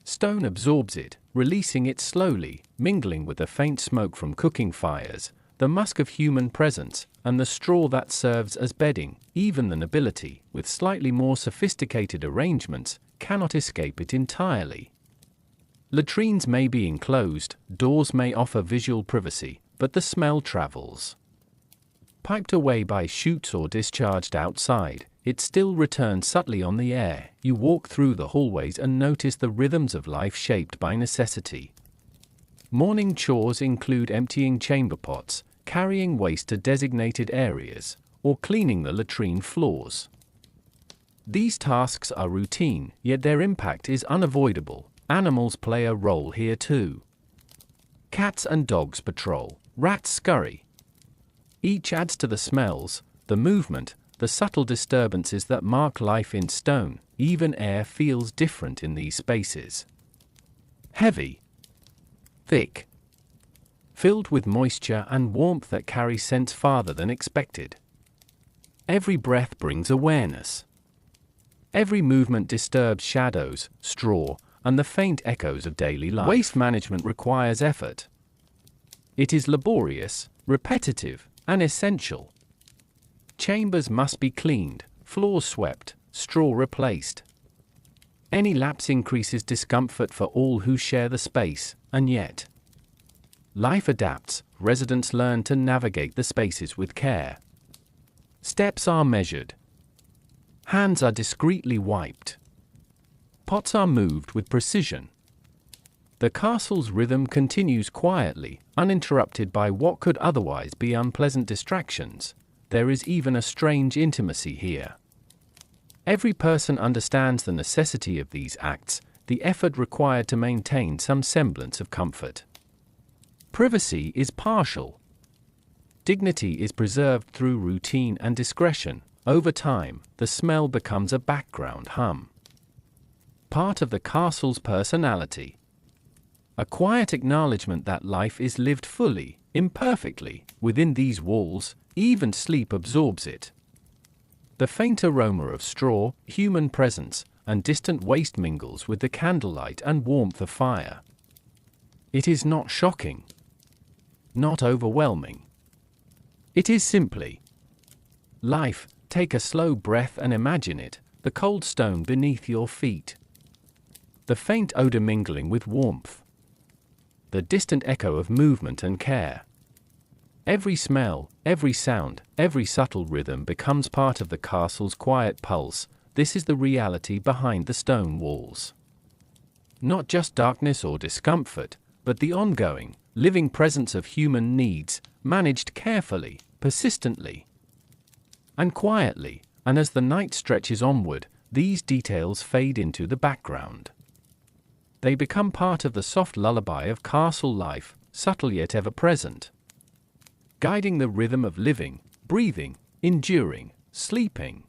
Stone absorbs it, releasing it slowly, mingling with the faint smoke from cooking fires, the musk of human presence, and the straw that serves as bedding. Even the nobility, with slightly more sophisticated arrangements, cannot escape it entirely. Latrines may be enclosed, doors may offer visual privacy, but the smell travels. Piped away by chutes or discharged outside, it still returns subtly on the air. You walk through the hallways and notice the rhythms of life shaped by necessity. Morning chores include emptying chamber pots, carrying waste to designated areas, or cleaning the latrine floors. These tasks are routine, yet their impact is unavoidable. Animals play a role here too. Cats and dogs patrol, rats scurry. Each adds to the smells, the movement, the subtle disturbances that mark life in stone. Even air feels different in these spaces. Heavy. Thick. Filled with moisture and warmth that carry scents farther than expected. Every breath brings awareness. Every movement disturbs shadows, straw, and the faint echoes of daily life. Waste management requires effort. It is laborious, repetitive, and essential. Chambers must be cleaned, floors swept, straw replaced. Any lapse increases discomfort for all who share the space, and yet, life adapts. Residents learn to navigate the spaces with care. Steps are measured. Hands are discreetly wiped. Pots are moved with precision. The castle's rhythm continues quietly, uninterrupted by what could otherwise be unpleasant distractions. There is even a strange intimacy here. Every person understands the necessity of these acts, the effort required to maintain some semblance of comfort. Privacy is partial. Dignity is preserved through routine and discretion. Over time, the smell becomes a background hum. Part of the castle's personality. A quiet acknowledgement that life is lived fully, imperfectly, within these walls, Even sleep absorbs it. The faint aroma of straw, human presence, and distant waste mingles with the candlelight and warmth of fire. It is not shocking, not overwhelming. It is simply life. Take a slow breath and imagine it, the cold stone beneath your feet. The faint odor mingling with warmth. The distant echo of movement and care. Every smell, every sound, every subtle rhythm becomes part of the castle's quiet pulse. This is the reality behind the stone walls. Not just darkness or discomfort, but the ongoing, living presence of human needs, managed carefully, persistently, and quietly, and as the night stretches onward, these details fade into the background. They become part of the soft lullaby of castle life, subtle yet ever present, guiding the rhythm of living, breathing, enduring, sleeping.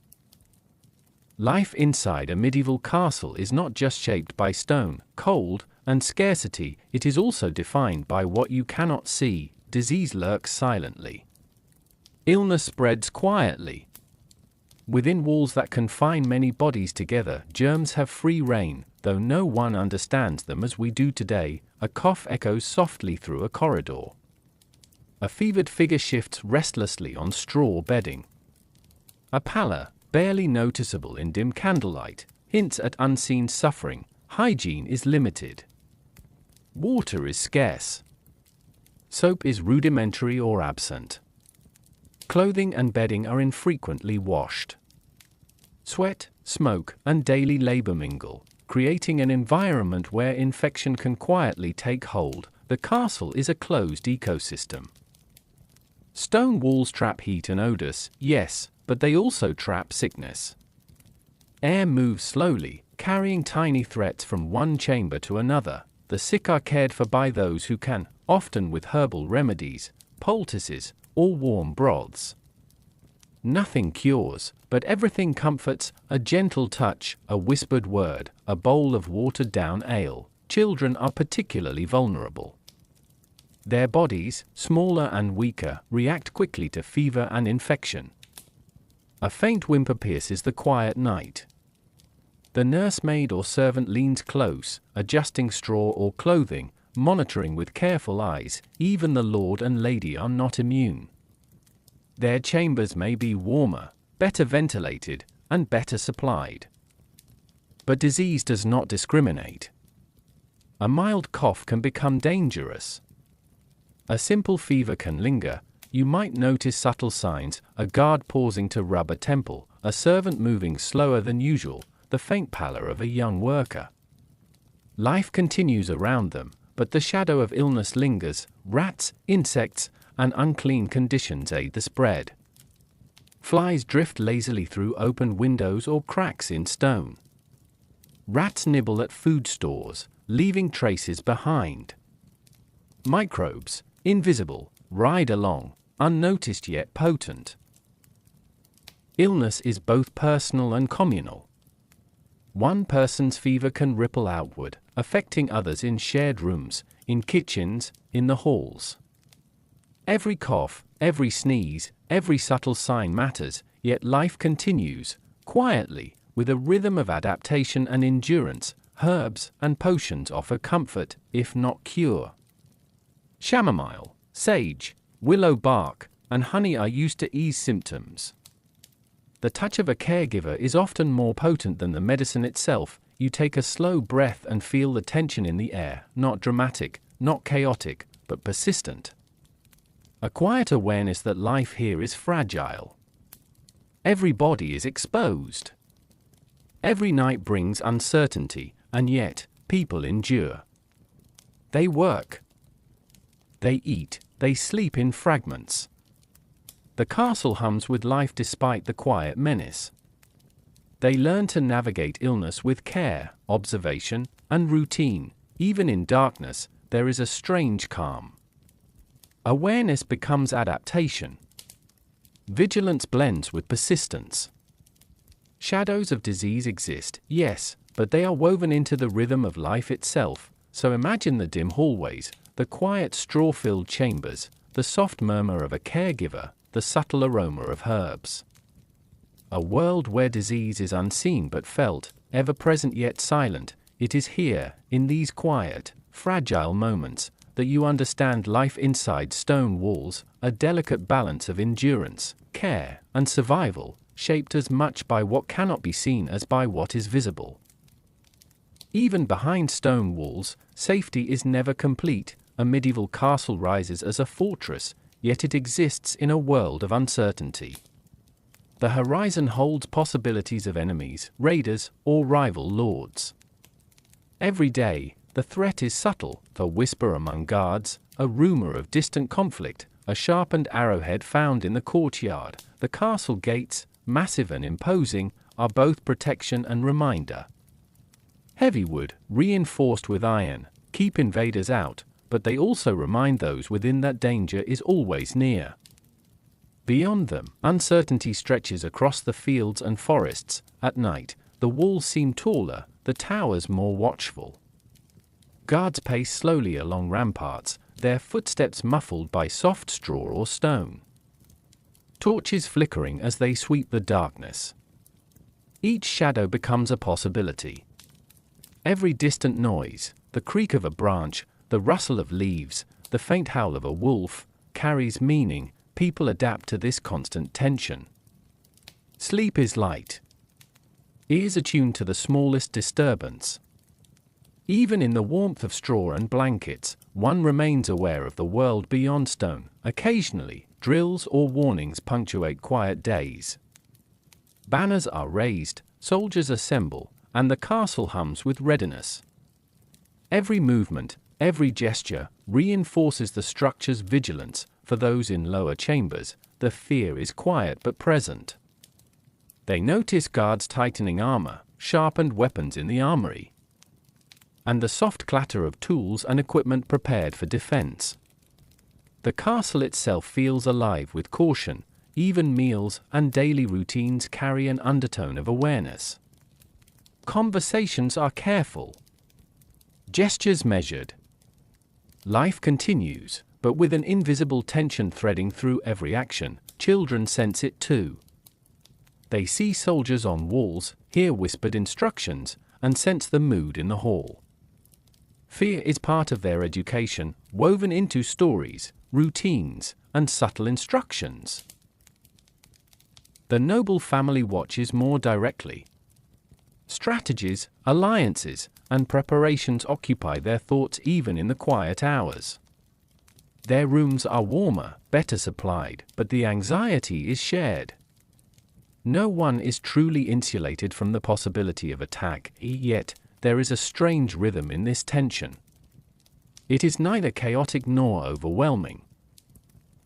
Life inside a medieval castle is not just shaped by stone, cold, and scarcity, it is also defined by what you cannot see. Disease lurks silently. Illness spreads quietly. Within walls that confine many bodies together, germs have free reign, though no one understands them as we do today. A cough echoes softly through a corridor. A fevered figure shifts restlessly on straw bedding. A pallor, barely noticeable in dim candlelight, hints at unseen suffering. Hygiene is limited. Water is scarce. Soap is rudimentary or absent. Clothing and bedding are infrequently washed. Sweat, smoke, and daily labor mingle, creating an environment where infection can quietly take hold. The castle is a closed ecosystem. Stone walls trap heat and odors, yes, but they also trap sickness. Air moves slowly, carrying tiny threats from one chamber to another. The sick are cared for by those who can, often with herbal remedies, poultices, or warm broths. Nothing cures, but everything comforts. A gentle touch, a whispered word, a bowl of watered-down ale. Children are particularly vulnerable. Their bodies, smaller and weaker, react quickly to fever and infection. A faint whimper pierces the quiet night. The nursemaid or servant leans close, adjusting straw or clothing, monitoring with careful eyes. Even the lord and lady are not immune. Their chambers may be warmer, better ventilated, and better supplied. But disease does not discriminate. A mild cough can become dangerous. A simple fever can linger. You might notice subtle signs, a guard pausing to rub a temple, a servant moving slower than usual, the faint pallor of a young worker. Life continues around them, but the shadow of illness lingers. Rats, insects, and unclean conditions aid the spread. Flies drift lazily through open windows or cracks in stone. Rats nibble at food stores, leaving traces behind. Microbes, invisible, ride along, unnoticed yet potent. Illness is both personal and communal. One person's fever can ripple outward, affecting others in shared rooms, in kitchens, in the halls. Every cough, every sneeze, every subtle sign matters, yet life continues, quietly, with a rhythm of adaptation and endurance. Herbs and potions offer comfort, if not cure. Chamomile, sage, willow bark, and honey are used to ease symptoms. The touch of a caregiver is often more potent than the medicine itself. You take a slow breath and feel the tension in the air, not dramatic, not chaotic, but persistent. A quiet awareness that life here is fragile. Every body is exposed. Every night brings uncertainty, and yet, people endure. They work. They eat, they sleep in fragments. The castle hums with life despite the quiet menace. They learn to navigate illness with care, observation, and routine. Even in darkness, there is a strange calm. Awareness becomes adaptation. Vigilance blends with persistence. Shadows of disease exist, yes, but they are woven into the rhythm of life itself. So imagine the dim hallways, the quiet straw-filled chambers, the soft murmur of a caregiver, the subtle aroma of herbs. A world where disease is unseen but felt, ever present yet silent. It is here, in these quiet, fragile moments, that you understand life inside stone walls, a delicate balance of endurance, care, and survival, shaped as much by what cannot be seen as by what is visible. Even behind stone walls, safety is never complete. A medieval castle rises as a fortress, yet it exists in a world of uncertainty. The horizon holds possibilities of enemies, raiders, or rival lords. Every day, the threat is subtle, the whisper among guards, a rumor of distant conflict, a sharpened arrowhead found in the courtyard. The castle gates, massive and imposing, are both protection and reminder. Heavy wood, reinforced with iron, keep invaders out, but they also remind those within that danger is always near. Beyond them, uncertainty stretches across the fields and forests. At night, the walls seem taller, the towers more watchful. Guards pace slowly along ramparts, their footsteps muffled by soft straw or stone. Torches flickering as they sweep the darkness. Each shadow becomes a possibility. Every distant noise, the creak of a branch, the rustle of leaves, the faint howl of a wolf, carries meaning. People adapt to this constant tension. Sleep is light. Ears attuned to the smallest disturbance. Even in the warmth of straw and blankets, one remains aware of the world beyond stone. Occasionally, drills or warnings punctuate quiet days. Banners are raised, soldiers assemble, and the castle hums with readiness. Every movement, every gesture, reinforces the structure's vigilance. For those in lower chambers, the fear is quiet but present. They notice guards tightening armor, sharpened weapons in the armory, and the soft clatter of tools and equipment prepared for defense. The castle itself feels alive with caution. Even meals and daily routines carry an undertone of awareness. Conversations are careful. Gestures measured. Life continues, but with an invisible tension threading through every action. Children sense it too. They see soldiers on walls, hear whispered instructions, and sense the mood in the hall. Fear is part of their education, woven into stories, routines, and subtle instructions. The noble family watches more directly. Strategies, alliances, and preparations occupy their thoughts even in the quiet hours. Their rooms are warmer, better supplied, but the anxiety is shared. No one is truly insulated from the possibility of attack, yet there is a strange rhythm in this tension. It is neither chaotic nor overwhelming.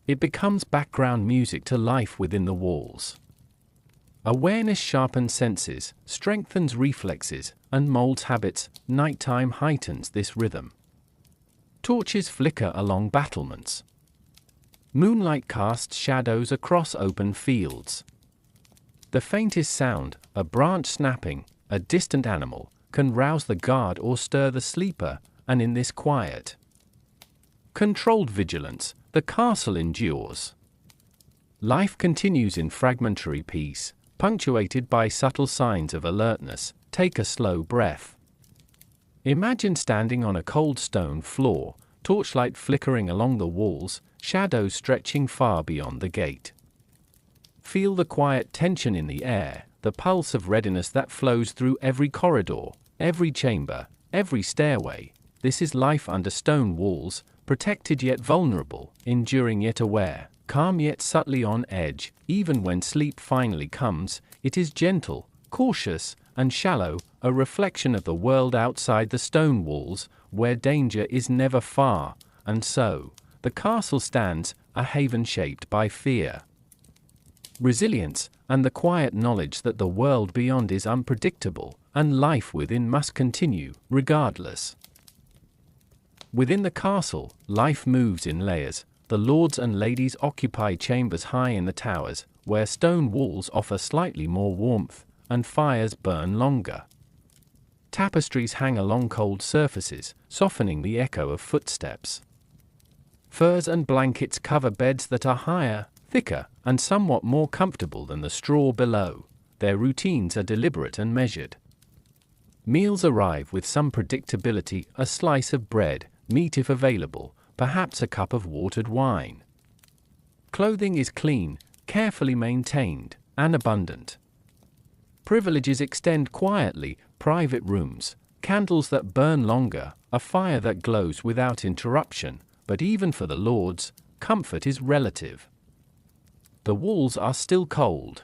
It becomes background music to life within the walls. Awareness sharpens senses, strengthens reflexes, and molds habits. Nighttime heightens this rhythm. Torches flicker along battlements. Moonlight casts shadows across open fields. The faintest sound, a branch snapping, a distant animal, can rouse the guard or stir the sleeper, and in this quiet, controlled vigilance, the castle endures. Life continues in fragmentary peace, punctuated by subtle signs of alertness. Take a slow breath. Imagine standing on a cold stone floor, torchlight flickering along the walls, shadows stretching far beyond the gate. Feel the quiet tension in the air, the pulse of readiness that flows through every corridor, every chamber, every stairway. This is life under stone walls, protected yet vulnerable, enduring yet aware, calm yet subtly on edge. Even when sleep finally comes, it is gentle, cautious, and shallow, a reflection of the world outside the stone walls, where danger is never far. And so, the castle stands, a haven shaped by fear, resilience, and the quiet knowledge that the world beyond is unpredictable, and life within must continue, regardless. Within the castle, life moves in layers. The lords and ladies occupy chambers high in the towers, where stone walls offer slightly more warmth, and fires burn longer. Tapestries hang along cold surfaces, softening the echo of footsteps. Furs and blankets cover beds that are higher, thicker, and somewhat more comfortable than the straw below. Their routines are deliberate and measured. Meals arrive with some predictability: a slice of bread, meat if available, perhaps a cup of watered wine. Clothing is clean, carefully maintained, and abundant. Privileges extend quietly: private rooms, candles that burn longer, a fire that glows without interruption. But even for the lords, comfort is relative. The walls are still cold.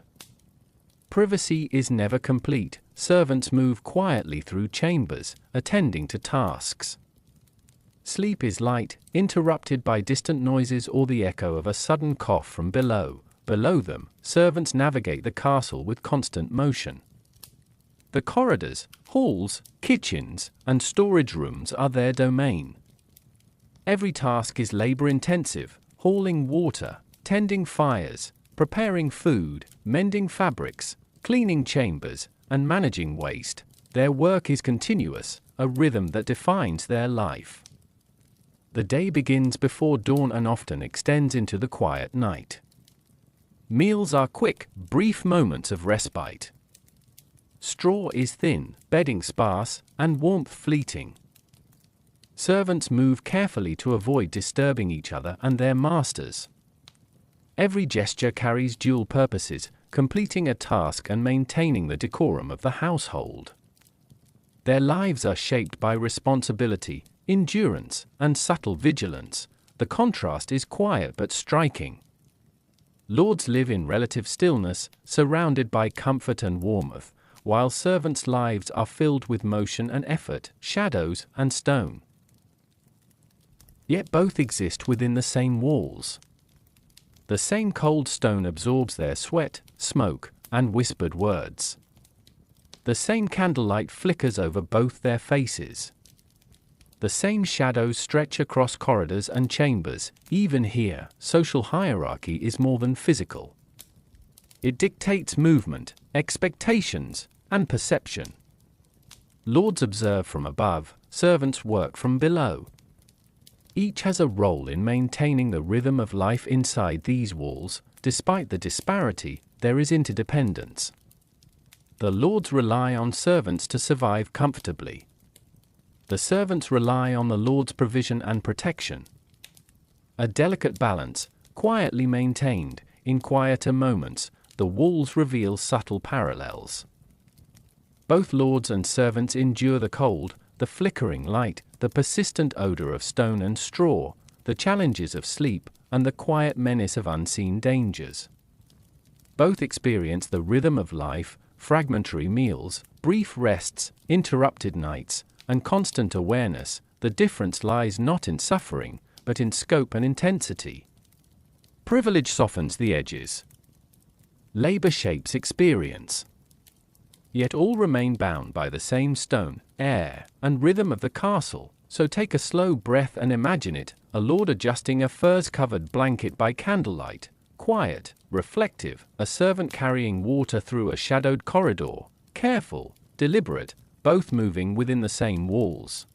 Privacy is never complete: servants move quietly through chambers, attending to tasks. Sleep is light, interrupted by distant noises or the echo of a sudden cough from below. Below them, servants navigate the castle with constant motion. The corridors, halls, kitchens, and storage rooms are their domain. Every task is labor-intensive: hauling water, tending fires, preparing food, mending fabrics, cleaning chambers, and managing waste. Their work is continuous, a rhythm that defines their life. The day begins before dawn and often extends into the quiet night. Meals are quick, brief moments of respite. Straw is thin, bedding sparse, and warmth fleeting. Servants move carefully to avoid disturbing each other and their masters. Every gesture carries dual purposes: completing a task and maintaining the decorum of the household. Their lives are shaped by responsibility, endurance, and subtle vigilance. The contrast is quiet but striking. Lords live in relative stillness, surrounded by comfort and warmth, while servants' lives are filled with motion and effort, shadows and stone. Yet both exist within the same walls. The same cold stone absorbs their sweat, smoke, and whispered words. The same candlelight flickers over both their faces. The same shadows stretch across corridors and chambers. Even here, social hierarchy is more than physical. It dictates movement, expectations, and perception. Lords observe from above, servants work from below. Each has a role in maintaining the rhythm of life inside these walls. Despite the disparity, there is interdependence. The lords rely on servants to survive comfortably. The servants rely on the lord's provision and protection. A delicate balance, quietly maintained. In quieter moments, the walls reveal subtle parallels. Both lords and servants endure the cold, the flickering light, the persistent odor of stone and straw, the challenges of sleep, and the quiet menace of unseen dangers. Both experience the rhythm of life: fragmentary meals, brief rests, interrupted nights, and constant awareness. The difference lies not in suffering, but in scope and intensity. Privilege softens the edges. Labor shapes experience. Yet all remain bound by the same stone, air, and rhythm of the castle. So take a slow breath and imagine it: a lord adjusting a furs-covered blanket by candlelight, quiet, reflective; a servant carrying water through a shadowed corridor, careful, deliberate, both moving within the same walls.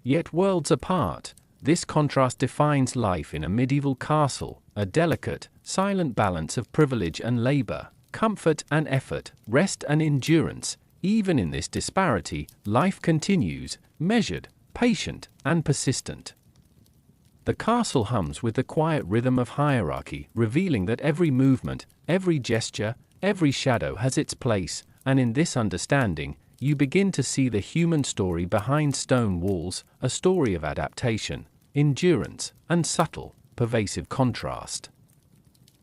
Yet worlds apart, this contrast defines life in a medieval castle: a delicate, silent balance of privilege and labor, comfort and effort, rest and endurance. Even in this disparity, life continues, measured, patient, and persistent. The castle hums with the quiet rhythm of hierarchy, revealing that every movement, every gesture, every shadow has its place, and in this understanding, you begin to see the human story behind stone walls: a story of adaptation, endurance, and subtle, pervasive contrast.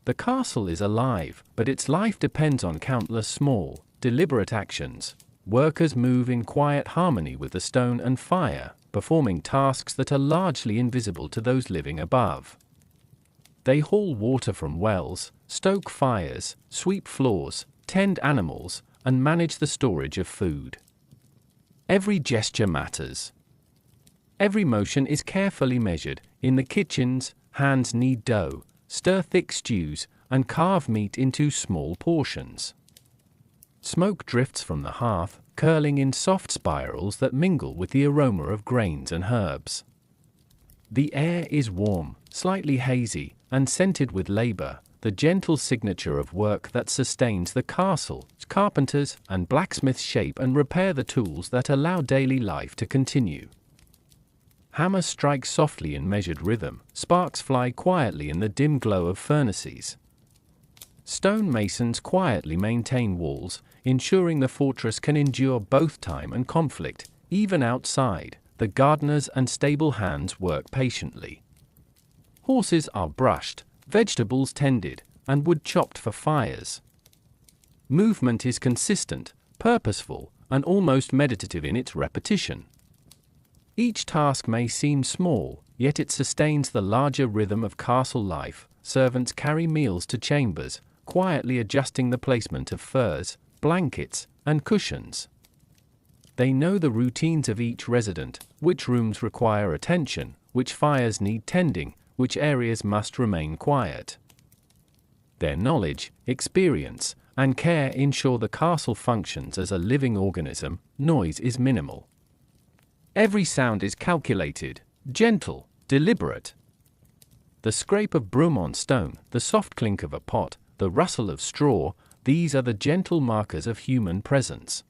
The castle is alive, but its life depends on countless small, deliberate actions. Workers move in quiet harmony with the stone and fire, performing tasks that are largely invisible to those living above. They haul water from wells, stoke fires, sweep floors, tend animals, and manage the storage of food. Every gesture matters. Every motion is carefully measured. In the kitchens, hands knead dough, stir thick stews, and carve meat into small portions. Smoke drifts from the hearth, curling in soft spirals that mingle with the aroma of grains and herbs. The air is warm, slightly hazy, and scented with labor, the gentle signature of work that sustains the castle. Carpenters and blacksmiths shape and repair the tools that allow daily life to continue. Hammers strike softly in measured rhythm, sparks fly quietly in the dim glow of furnaces. Stone masons quietly maintain walls, ensuring the fortress can endure both time and conflict. Even outside, the gardeners and stable hands work patiently. Horses are brushed, vegetables tended, and wood chopped for fires. Movement is consistent, purposeful, and almost meditative in its repetition. Each task may seem small, yet it sustains the larger rhythm of castle life. Servants carry meals to chambers, quietly adjusting the placement of furs, blankets, and cushions. They know the routines of each resident, which rooms require attention, which fires need tending, which areas must remain quiet. Their knowledge, experience, and care ensure the castle functions as a living organism. Noise is minimal. Every sound is calculated, gentle, deliberate. The scrape of broom on stone, the soft clink of a pot, the rustle of straw, these are the gentle markers of human presence.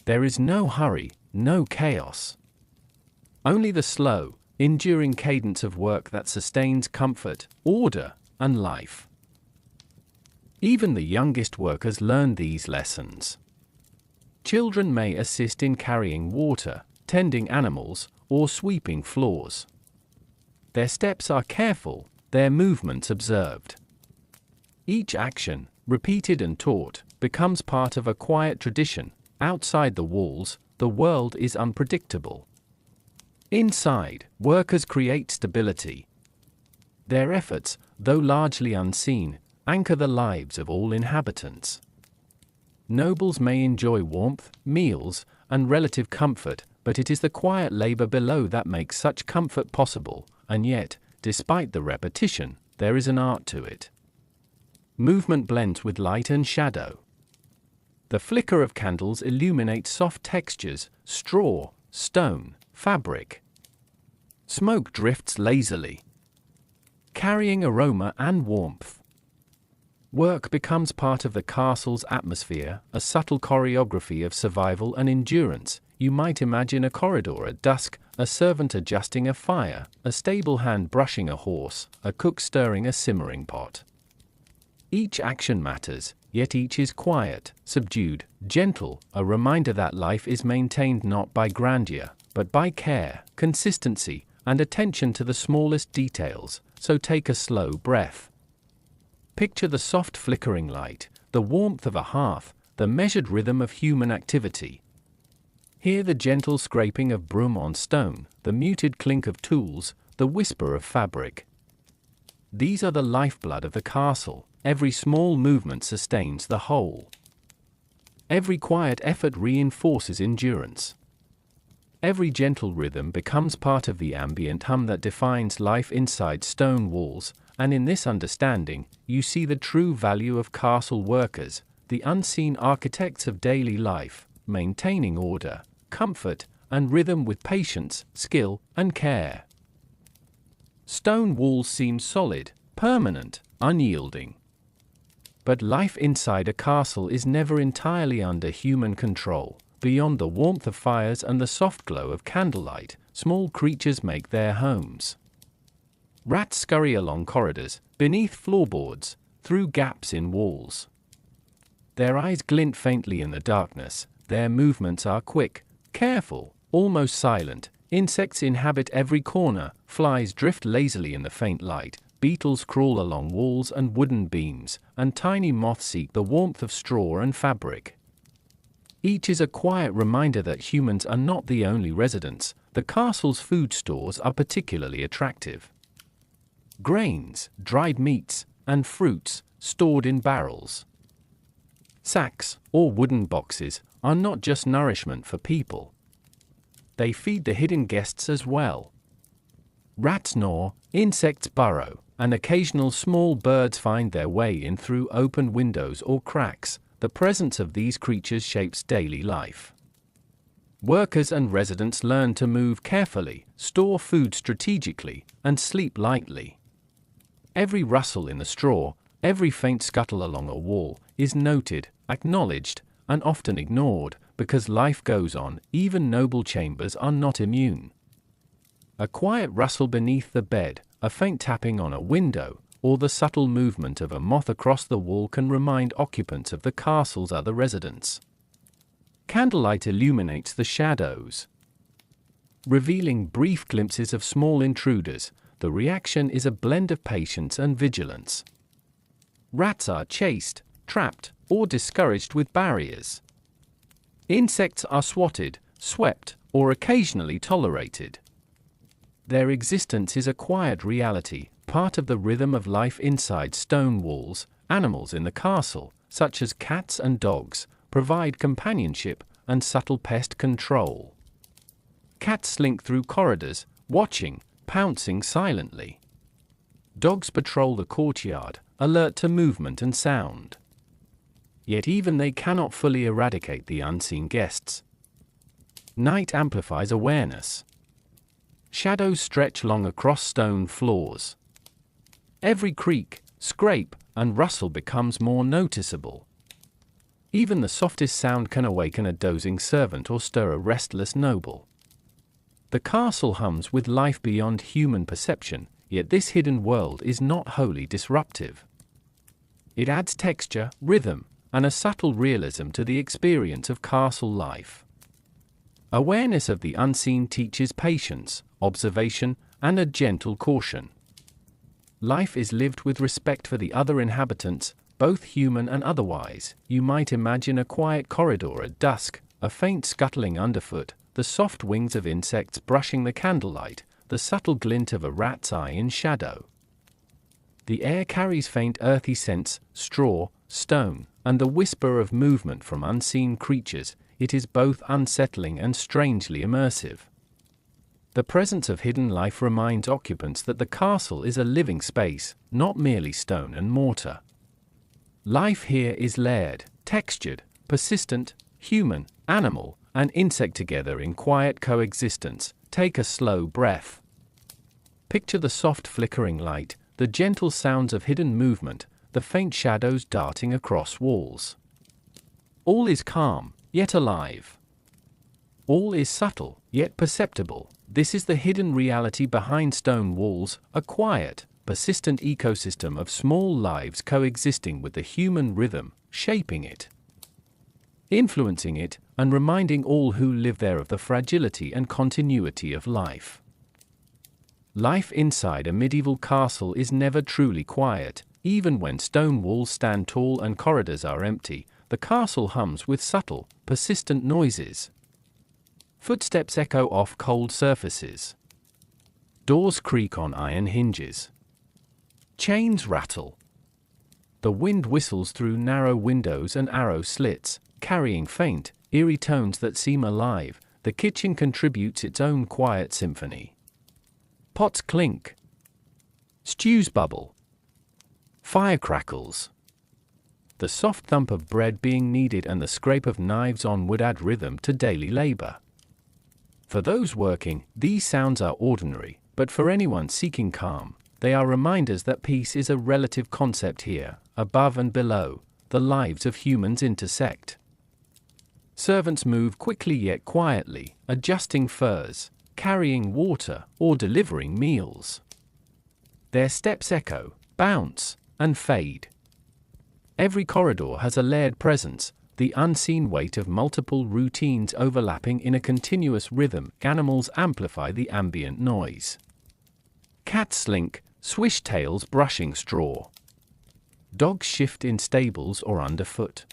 There is no hurry, no chaos. Only the slow, enduring cadence of work that sustains comfort, order, and life. Even the youngest workers learn these lessons. Children may assist in carrying water, tending animals, or sweeping floors. Their steps are careful, their movements observed. Each action, repeated and taught, becomes part of a quiet tradition. Outside the walls, the world is unpredictable. Inside, workers create stability. Their efforts, though largely unseen, anchor the lives of all inhabitants. Nobles may enjoy warmth, meals, and relative comfort, but it is the quiet labor below that makes such comfort possible, and yet, despite the repetition, there is an art to it. Movement blends with light and shadow. The flicker of candles illuminates soft textures, straw, stone, fabric. Smoke drifts lazily, carrying aroma and warmth. Work becomes part of the castle's atmosphere, a subtle choreography of survival and endurance. You might imagine a corridor at dusk, a servant adjusting a fire, a stable hand brushing a horse, a cook stirring a simmering pot. Each action matters, yet each is quiet, subdued, gentle, a reminder that life is maintained not by grandeur, but by care, consistency, and attention to the smallest details. So take a slow breath. Picture the soft flickering light, the warmth of a hearth, the measured rhythm of human activity. Hear the gentle scraping of broom on stone, the muted clink of tools, the whisper of fabric. These are the lifeblood of the castle. Every small movement sustains the whole. Every quiet effort reinforces endurance. Every gentle rhythm becomes part of the ambient hum that defines life inside stone walls, and in this understanding, you see the true value of castle workers, the unseen architects of daily life, maintaining order, comfort, and rhythm with patience, skill, and care. Stone walls seem solid, permanent, unyielding. But life inside a castle is never entirely under human control. Beyond the warmth of fires and the soft glow of candlelight, small creatures make their homes. Rats scurry along corridors, beneath floorboards, through gaps in walls. Their eyes glint faintly in the darkness, their movements are quick, careful, almost silent. Insects inhabit every corner, flies drift lazily in the faint light, beetles crawl along walls and wooden beams, and tiny moths seek the warmth of straw and fabric. Each is a quiet reminder that humans are not the only residents. The castle's food stores are particularly attractive. Grains, dried meats, and fruits, stored in barrels. Sacks, or wooden boxes, are not just nourishment for people. They feed the hidden guests as well. Rats gnaw, insects burrow, and occasional small birds find their way in through open windows or cracks. The presence of these creatures shapes daily life. Workers and residents learn to move carefully, store food strategically, and sleep lightly. Every rustle in the straw, every faint scuttle along a wall, is noted, acknowledged, and often ignored, because life goes on. Even noble chambers are not immune. A quiet rustle beneath the bed, a faint tapping on a window, or the subtle movement of a moth across the wall can remind occupants of the castle's other residents. Candlelight illuminates the shadows, revealing brief glimpses of small intruders. The reaction is a blend of patience and vigilance. Rats are chased, trapped, or discouraged with barriers. Insects are swatted, swept, or occasionally tolerated. Their existence is a quiet reality, part of the rhythm of life inside stone walls. Animals in the castle, such as cats and dogs, provide companionship and subtle pest control. Cats slink through corridors, watching, pouncing silently. Dogs patrol the courtyard, alert to movement and sound. Yet even they cannot fully eradicate the unseen guests. Night amplifies awareness. Shadows stretch long across stone floors. Every creak, scrape, and rustle becomes more noticeable. Even the softest sound can awaken a dozing servant or stir a restless noble. The castle hums with life beyond human perception, yet this hidden world is not wholly disruptive. It adds texture, rhythm, and a subtle realism to the experience of castle life. Awareness of the unseen teaches patience, observation, and a gentle caution. Life is lived with respect for the other inhabitants, both human and otherwise. You might imagine a quiet corridor at dusk, a faint scuttling underfoot, the soft wings of insects brushing the candlelight, the subtle glint of a rat's eye in shadow. The air carries faint earthy scents, straw, stone, and the whisper of movement from unseen creatures. It is both unsettling and strangely immersive. The presence of hidden life reminds occupants that the castle is a living space, not merely stone and mortar. Life here is layered, textured, persistent, human, animal, and insect together in quiet coexistence. Take a slow breath. Picture the soft flickering light, the gentle sounds of hidden movement, the faint shadows darting across walls. All is calm, yet alive. All is subtle, yet perceptible. This is the hidden reality behind stone walls, a quiet, persistent ecosystem of small lives coexisting with the human rhythm, shaping it, influencing it, and reminding all who live there of the fragility and continuity of life. Life inside a medieval castle is never truly quiet. Even when stone walls stand tall and corridors are empty, the castle hums with subtle, persistent noises. Footsteps echo off cold surfaces. Doors creak on iron hinges. Chains rattle. The wind whistles through narrow windows and arrow slits, carrying faint, eerie tones that seem alive. The kitchen contributes its own quiet symphony. Pots clink. Stews bubble. Fire crackles. The soft thump of bread being kneaded and the scrape of knives on wood add rhythm to daily labor. For those working, these sounds are ordinary, but for anyone seeking calm, they are reminders that peace is a relative concept here. Above and below, the lives of humans intersect. Servants move quickly yet quietly, adjusting furs, carrying water, or delivering meals. Their steps echo, bounce, and fade. Every corridor has a layered presence, the unseen weight of multiple routines overlapping in a continuous rhythm. Animals amplify the ambient noise. Cats slink, swish tails brushing straw. Dogs shift in stables or underfoot.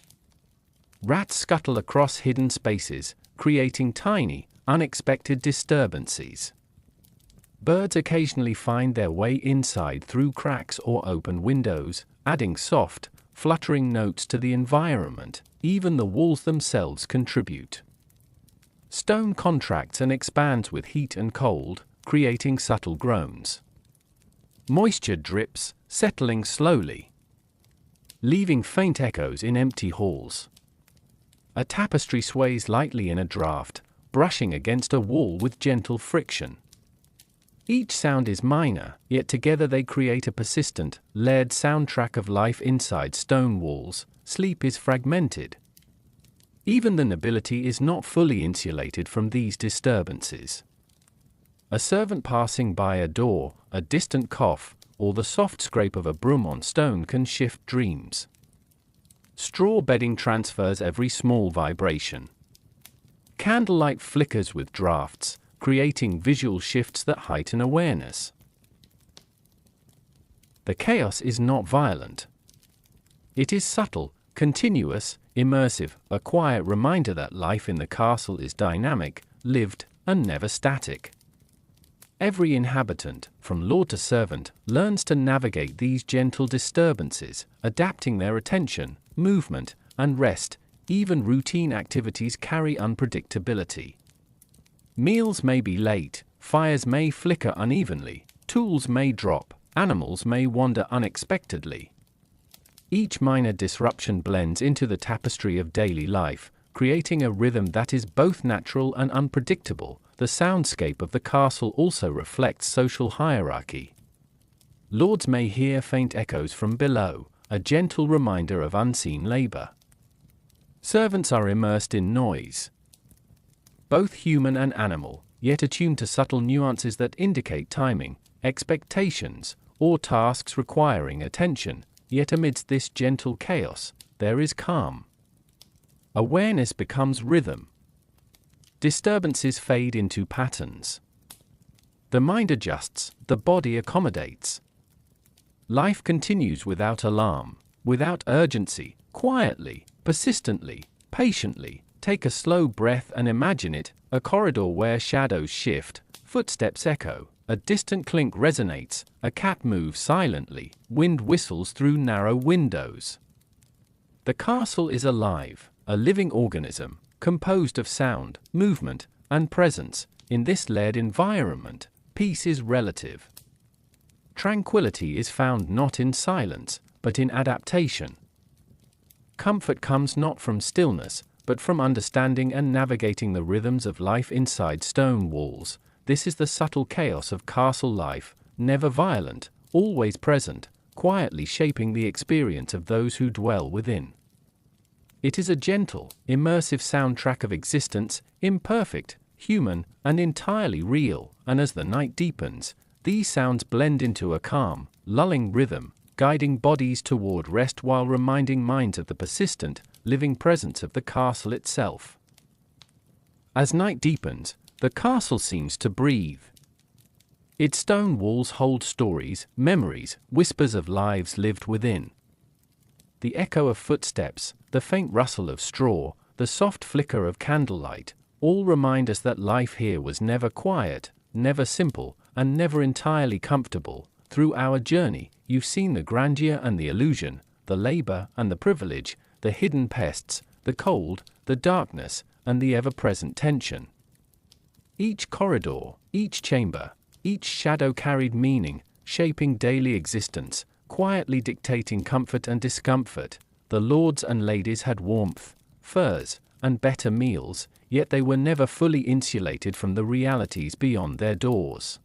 Rats scuttle across hidden spaces, creating tiny, unexpected disturbances. Birds occasionally find their way inside through cracks or open windows, adding soft, fluttering notes to the environment. Even the walls themselves contribute. Stone contracts and expands with heat and cold, creating subtle groans. Moisture drips, settling slowly, leaving faint echoes in empty halls. A tapestry sways lightly in a draught, brushing against a wall with gentle friction. Each sound is minor, yet together they create a persistent, layered soundtrack of life inside stone walls. Sleep is fragmented. Even the nobility is not fully insulated from these disturbances. A servant passing by a door, a distant cough, or the soft scrape of a broom on stone can shift dreams. Straw bedding transfers every small vibration. Candlelight flickers with drafts, creating visual shifts that heighten awareness. The chaos is not violent. It is subtle, continuous, immersive, a quiet reminder that life in the castle is dynamic, lived, and never static. Every inhabitant, from lord to servant, learns to navigate these gentle disturbances, adapting their attention, movement, and rest. Even routine activities carry unpredictability. Meals may be late, fires may flicker unevenly, tools may drop, animals may wander unexpectedly. Each minor disruption blends into the tapestry of daily life, creating a rhythm that is both natural and unpredictable. The soundscape of the castle also reflects social hierarchy. Lords may hear faint echoes from below, a gentle reminder of unseen labor. Servants are immersed in noise, both human and animal, yet attuned to subtle nuances that indicate timing, expectations, or tasks requiring attention. Yet amidst this gentle chaos, there is calm. Awareness becomes rhythm. Disturbances fade into patterns. The mind adjusts, the body accommodates. Life continues without alarm, without urgency, quietly, persistently, patiently. Take a slow breath and imagine it, a corridor where shadows shift, footsteps echo, a distant clink resonates, a cat moves silently, wind whistles through narrow windows. The castle is alive, a living organism, composed of sound, movement, and presence. In this layered environment, peace is relative. Tranquility is found not in silence, but in adaptation. Comfort comes not from stillness, but from understanding and navigating the rhythms of life inside stone walls. This is the subtle chaos of castle life, never violent, always present, quietly shaping the experience of those who dwell within. It is a gentle, immersive soundtrack of existence, imperfect, human, and entirely real, and as the night deepens, these sounds blend into a calm, lulling rhythm, guiding bodies toward rest while reminding minds of the persistent, living presence of the castle itself. As night deepens, the castle seems to breathe. Its stone walls hold stories, memories, whispers of lives lived within. The echo of footsteps, the faint rustle of straw, the soft flicker of candlelight, all remind us that life here was never quiet, never simple, and never entirely comfortable. Through our journey, you've seen the grandeur and the illusion, the labor and the privilege, the hidden pests, the cold, the darkness, and the ever-present tension. Each corridor, each chamber, each shadow carried meaning, shaping daily existence, quietly dictating comfort and discomfort. The lords and ladies had warmth, furs, and better meals, yet they were never fully insulated from the realities beyond their doors.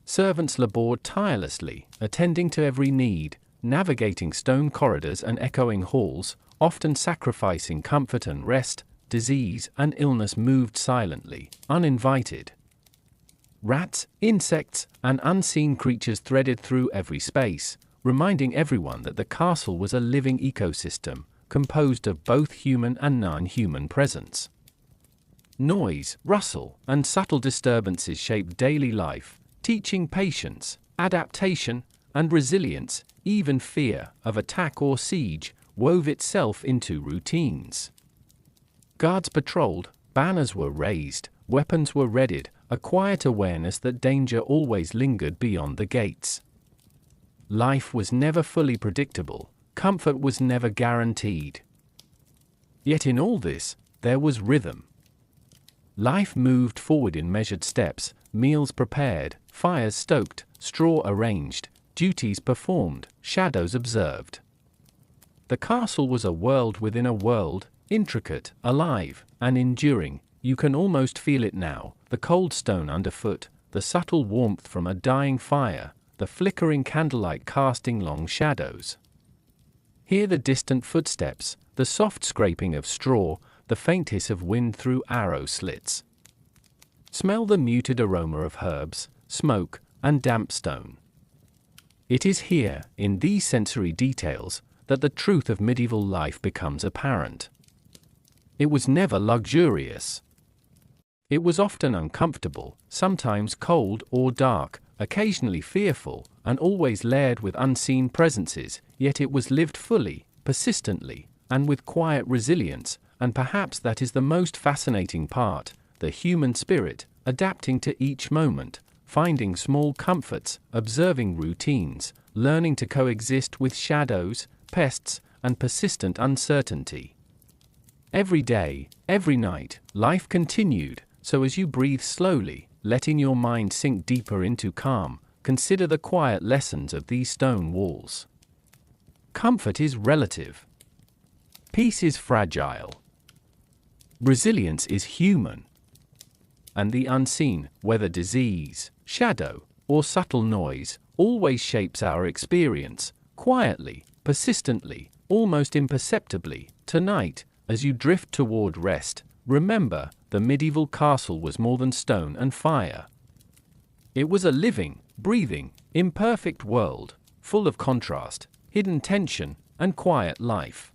Servants labored tirelessly, attending to every need, navigating stone corridors and echoing halls, often sacrificing comfort and rest. Disease and illness moved silently, uninvited. Rats, insects, and unseen creatures threaded through every space, reminding everyone that the castle was a living ecosystem, composed of both human and non-human presence. Noise, rustle, and subtle disturbances shaped daily life, teaching patience, adaptation, and resilience. Even fear of attack or siege wove itself into routines. Guards patrolled, banners were raised, weapons were readied, a quiet awareness that danger always lingered beyond the gates. Life was never fully predictable, comfort was never guaranteed. Yet in all this, there was rhythm. Life moved forward in measured steps, meals prepared, fires stoked, straw arranged, duties performed, shadows observed. The castle was a world within a world, intricate, alive, and enduring, You can almost feel it now, the cold stone underfoot, the subtle warmth from a dying fire, the flickering candlelight casting long shadows. Hear the distant footsteps, the soft scraping of straw, the faint hiss of wind through arrow slits. Smell the muted aroma of herbs, smoke, and damp stone. It is here, in these sensory details, that the truth of medieval life becomes apparent. It was never luxurious. It was often uncomfortable, sometimes cold or dark, occasionally fearful, and always layered with unseen presences, yet it was lived fully, persistently, and with quiet resilience, and perhaps that is the most fascinating part, the human spirit, adapting to each moment, finding small comforts, observing routines, learning to coexist with shadows, pests, and persistent uncertainty. Every day, every night, life continued, so as you breathe slowly, letting your mind sink deeper into calm, consider the quiet lessons of these stone walls. Comfort is relative. Peace is fragile. Resilience is human. And the unseen, whether disease, shadow, or subtle noise, always shapes our experience, quietly, persistently, almost imperceptibly. Tonight, as you drift toward rest, remember, the medieval castle was more than stone and fire. It was a living, breathing, imperfect world, full of contrast, hidden tension, and quiet life.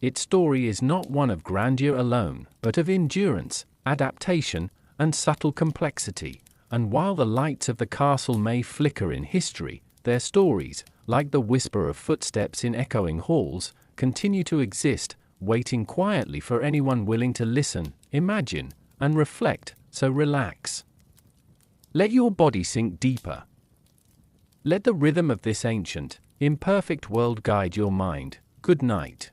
Its story is not one of grandeur alone, but of endurance, adaptation, and subtle complexity, and while the lights of the castle may flicker in history, their stories, like the whisper of footsteps in echoing halls, continue to exist, waiting quietly for anyone willing to listen, imagine, and reflect. So relax. Let your body sink deeper. Let the rhythm of this ancient, imperfect world guide your mind. Good night.